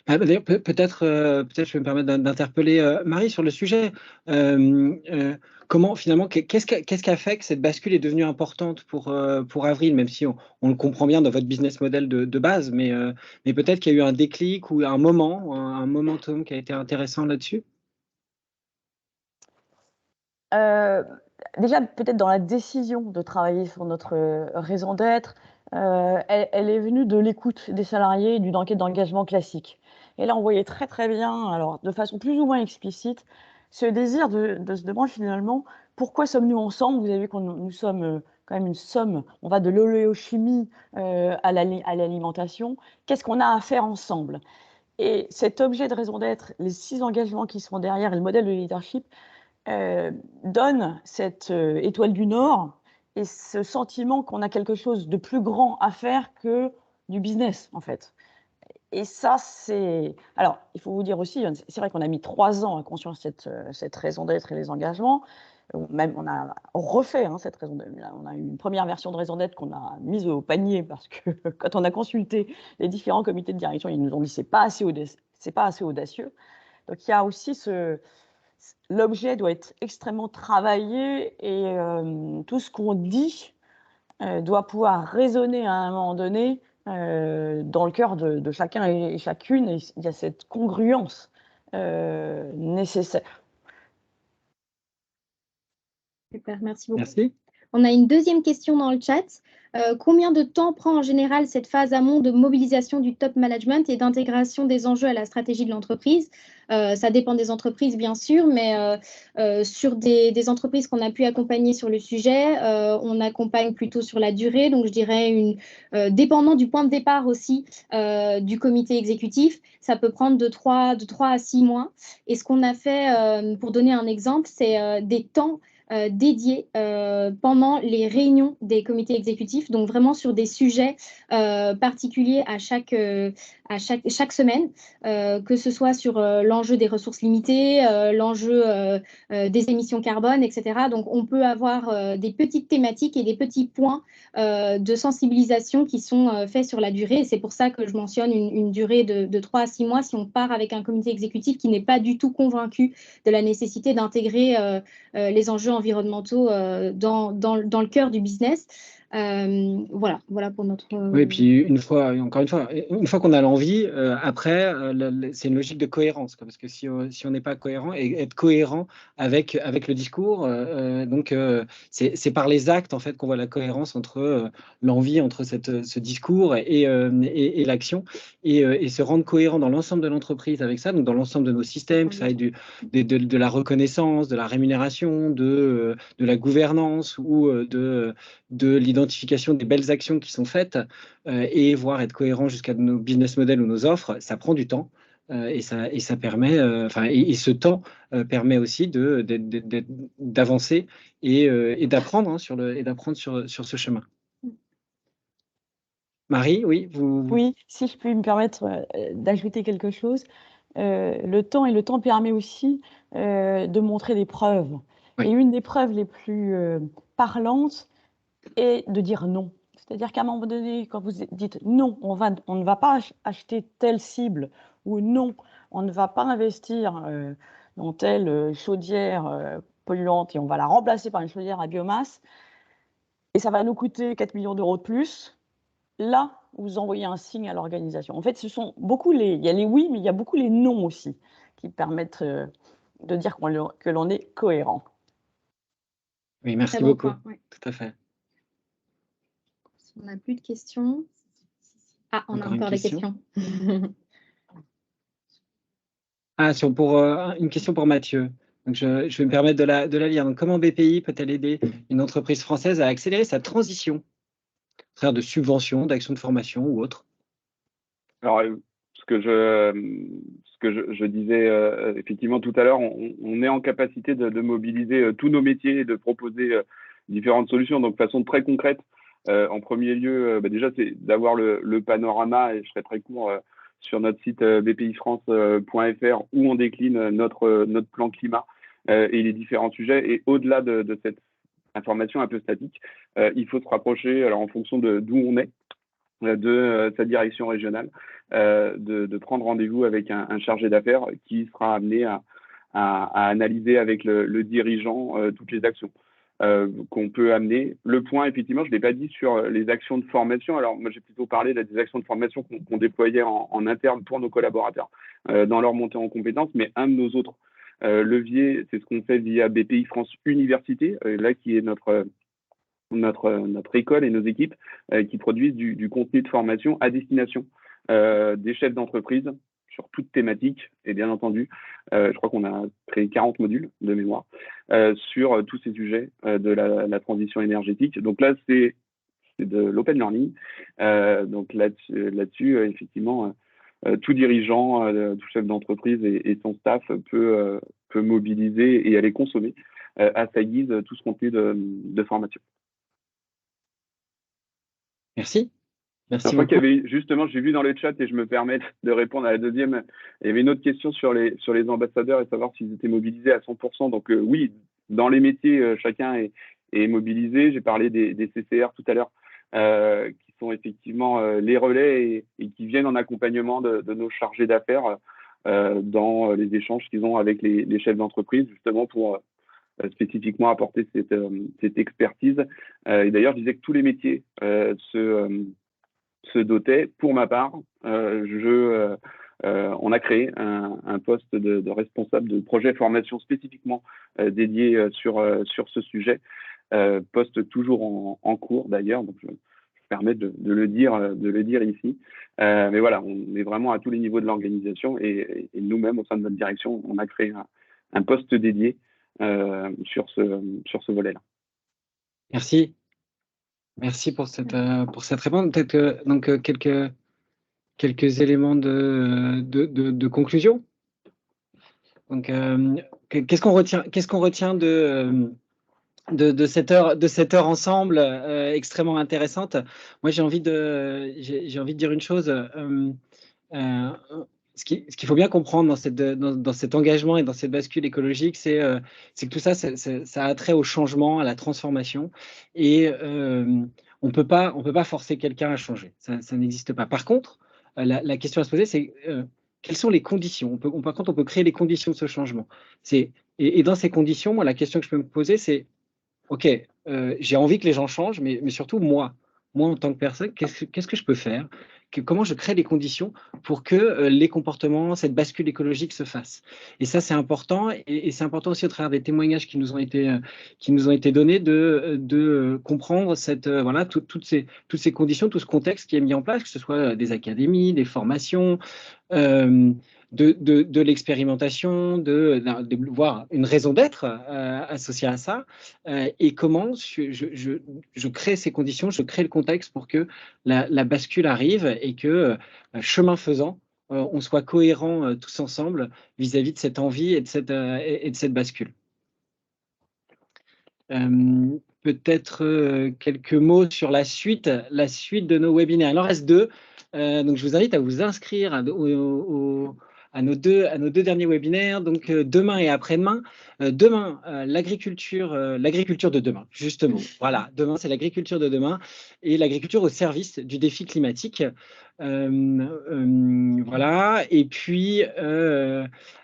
D'ailleurs, peut-être je vais me permettre d'interpeller Marie sur le sujet. Comment finalement, qu'est-ce qui a fait que cette bascule est devenue importante pour Avril, même si on le comprend bien dans votre business model de base, mais peut-être qu'il y a eu un déclic ou un momentum qui a été intéressant là-dessus. Déjà, peut-être dans la décision de travailler sur notre raison d'être, elle est venue de l'écoute des salariés et d'une enquête d'engagement classique. Et là, on voyait très très bien, alors de façon plus ou moins explicite, ce désir de se demander finalement pourquoi sommes-nous ensemble. Vous avez vu que nous sommes quand même une somme, on va de l'oléochimie à l'alimentation. Qu'est-ce qu'on a à faire ensemble? Et cet objet de raison d'être, les 6 engagements qui sont derrière et le modèle de leadership, donne cette étoile du Nord et ce sentiment qu'on a quelque chose de plus grand à faire que du business, en fait. Et ça, c'est... Alors, il faut vous dire aussi, c'est vrai qu'on a mis 3 ans à construire cette raison d'être et les engagements. Même on refait cette raison d'être. On a eu une première version de raison d'être qu'on a mise au panier parce que quand on a consulté les différents comités de direction, ils nous ont dit c'est pas assez audacieux. Donc il y a aussi l'objet doit être extrêmement travaillé et tout ce qu'on dit doit pouvoir résonner à un moment donné dans le cœur de chacun et chacune. Et il y a cette congruence nécessaire. Super, merci beaucoup. Merci. On a une deuxième question dans le chat. Combien de temps prend en général cette phase amont de mobilisation du top management et d'intégration des enjeux à la stratégie de l'entreprise? Ça dépend des entreprises, bien sûr, mais sur des entreprises qu'on a pu accompagner sur le sujet, on accompagne plutôt sur la durée. Donc, je dirais, dépendant du point de départ aussi du comité exécutif, ça peut prendre de 3 à 6 mois. Et ce qu'on a fait, pour donner un exemple, c'est des temps dédiés pendant les réunions des comités exécutifs, donc vraiment sur des sujets particuliers à chaque semaine, que ce soit sur l'enjeu des ressources limitées, l'enjeu des émissions carbone, etc. Donc, on peut avoir des petites thématiques et des petits points de sensibilisation qui sont faits sur la durée. Et c'est pour ça que je mentionne une durée de 3 à 6 mois si on part avec un comité exécutif qui n'est pas du tout convaincu de la nécessité d'intégrer les enjeux environnementaux dans le cœur du business. Voilà pour notre... Oui, puis encore une fois qu'on a l'envie, après, c'est une logique de cohérence, parce que si on n'est pas cohérent, et être cohérent avec le discours, donc c'est par les actes en fait qu'on voit la cohérence entre l'envie, entre ce discours et l'action, et se rendre cohérent dans l'ensemble de l'entreprise avec ça, donc dans l'ensemble de nos systèmes, que ça aille de la reconnaissance, de la rémunération, de la gouvernance ou de l'identification des belles actions qui sont faites, et voire être cohérent jusqu'à nos business models ou nos offres, ça prend du temps. Et ça permet, et ce temps permet aussi d'avancer et d'apprendre sur ce chemin. Marie, oui, Oui, si je puis me permettre d'ajouter quelque chose, le temps permet aussi de montrer des preuves. Oui. Et une des preuves les plus parlantes est de dire non. C'est-à-dire qu'à un moment donné, quand vous dites non, on ne va pas acheter telle cible, ou non, on ne va pas investir dans telle chaudière polluante et on va la remplacer par une chaudière à biomasse, et ça va nous coûter 4 millions d'euros de plus. Là, vous envoyez un signe à l'organisation. En fait, ce sont beaucoup il y a les oui, mais il y a beaucoup les non aussi, qui permettent de dire que l'on est cohérent. Oui, merci beaucoup. Ouais. Tout à fait. On n'a plus de questions. Ah, on a encore des questions. Pour une question pour Mathieu. Donc je vais me permettre de la lire. Donc, comment BPI peut-elle aider une entreprise française à accélérer sa transition, à travers de subventions, d'actions de formation ou autres? Alors, ce que je disais effectivement tout à l'heure, on est en capacité de mobiliser tous nos métiers et de proposer différentes solutions. Donc, de façon très concrète, en premier lieu, déjà, c'est d'avoir le panorama, et je serai très court, sur notre site bpifrance.fr où on décline notre plan climat et les différents sujets. Et au-delà de cette information un peu statique, il faut se rapprocher, alors en fonction d'où on est, de sa direction régionale, de prendre rendez-vous avec un chargé d'affaires qui sera amené à analyser avec le dirigeant toutes les actions qu'on peut amener. Le point, effectivement, je ne l'ai pas dit sur les actions de formation. Alors, moi, j'ai plutôt parlé des actions de formation qu'on déployait en interne pour nos collaborateurs dans leur montée en compétences, mais un de nos autres leviers, c'est ce qu'on fait via BPI France Université, là qui est notre école et nos équipes qui produisent du contenu de formation à destination des chefs d'entreprise sur toute thématique. Et bien entendu, je crois qu'on a créé 40 modules de mémoire sur tous ces sujets de la transition énergétique. Donc là, c'est de l'open learning. Donc là-dessus, effectivement, tout dirigeant, tout chef d'entreprise et son staff peut mobiliser et aller consommer à sa guise tout ce contenu de formation. Merci. Merci je crois beaucoup. qu'il y avait, justement, j'ai vu dans le chat et je me permets de répondre à la deuxième. Il y avait une autre question sur les ambassadeurs et savoir s'ils étaient mobilisés à 100%. Donc oui, dans les métiers, chacun est mobilisé. J'ai parlé des CCR tout à l'heure, qui sont effectivement les relais et qui viennent en accompagnement de nos chargés d'affaires dans les échanges qu'ils ont avec les chefs d'entreprise, justement pour spécifiquement apporter cette expertise. Et d'ailleurs, je disais que tous les métiers se dotaient. Pour ma part, on a créé un poste de responsable de projet formation spécifiquement dédié sur ce sujet, poste toujours en cours d'ailleurs, donc je permets de le dire ici. Mais voilà, on est vraiment à tous les niveaux de l'organisation et nous-mêmes, au sein de notre direction, on a créé un poste dédié sur ce volet-là. Merci. Merci pour cette réponse. Peut-être donc quelques éléments de conclusion. Donc, qu'est-ce qu'on retient de cette heure ensemble extrêmement intéressante? Moi, j'ai envie de dire une chose. Ce qu'il faut bien comprendre dans cet engagement et dans cette bascule écologique, c'est que tout ça, ça a trait au changement, à la transformation, et on peut pas forcer quelqu'un à changer. Ça n'existe pas. Par contre, la question à se poser, c'est quelles sont les conditions? Par contre, on peut créer les conditions de ce changement. Et dans ces conditions, moi, la question que je peux me poser, c'est OK, j'ai envie que les gens changent, mais surtout moi en tant que personne, qu'est-ce que je peux faire? Comment je crée les conditions pour que les comportements, cette bascule écologique se fasse? Et ça, c'est important, et c'est important aussi au travers des témoignages qui nous ont été donnés de comprendre voilà, toutes ces conditions, tout ce contexte qui est mis en place, que ce soit des académies, des formations, de l'expérimentation, de voir une raison d'être associée à ça, et comment je crée ces conditions, je crée le contexte pour que la bascule arrive et que, chemin faisant, on soit cohérents tous ensemble vis-à-vis de cette envie et de cette bascule. Peut-être quelques mots sur la suite de nos webinaires. Il en reste 2, donc je vous invite à vous inscrire à nos deux derniers webinaires, donc demain et après-demain. Demain, l'agriculture de demain, justement. Voilà, demain, c'est l'agriculture de demain et l'agriculture au service du défi climatique. Voilà, et puis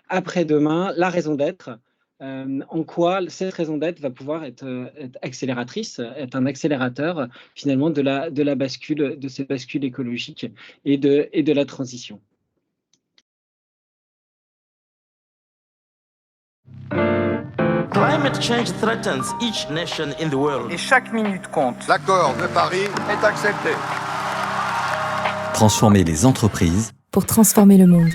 après-demain, la raison d'être. En quoi cette raison d'être va pouvoir être accélératrice, être un accélérateur finalement de la bascule, de cette bascule écologique et de la transition. Climate change threatens each nation in the world. Et chaque minute compte. L'accord de Paris est accepté. Transformer les entreprises pour transformer le monde.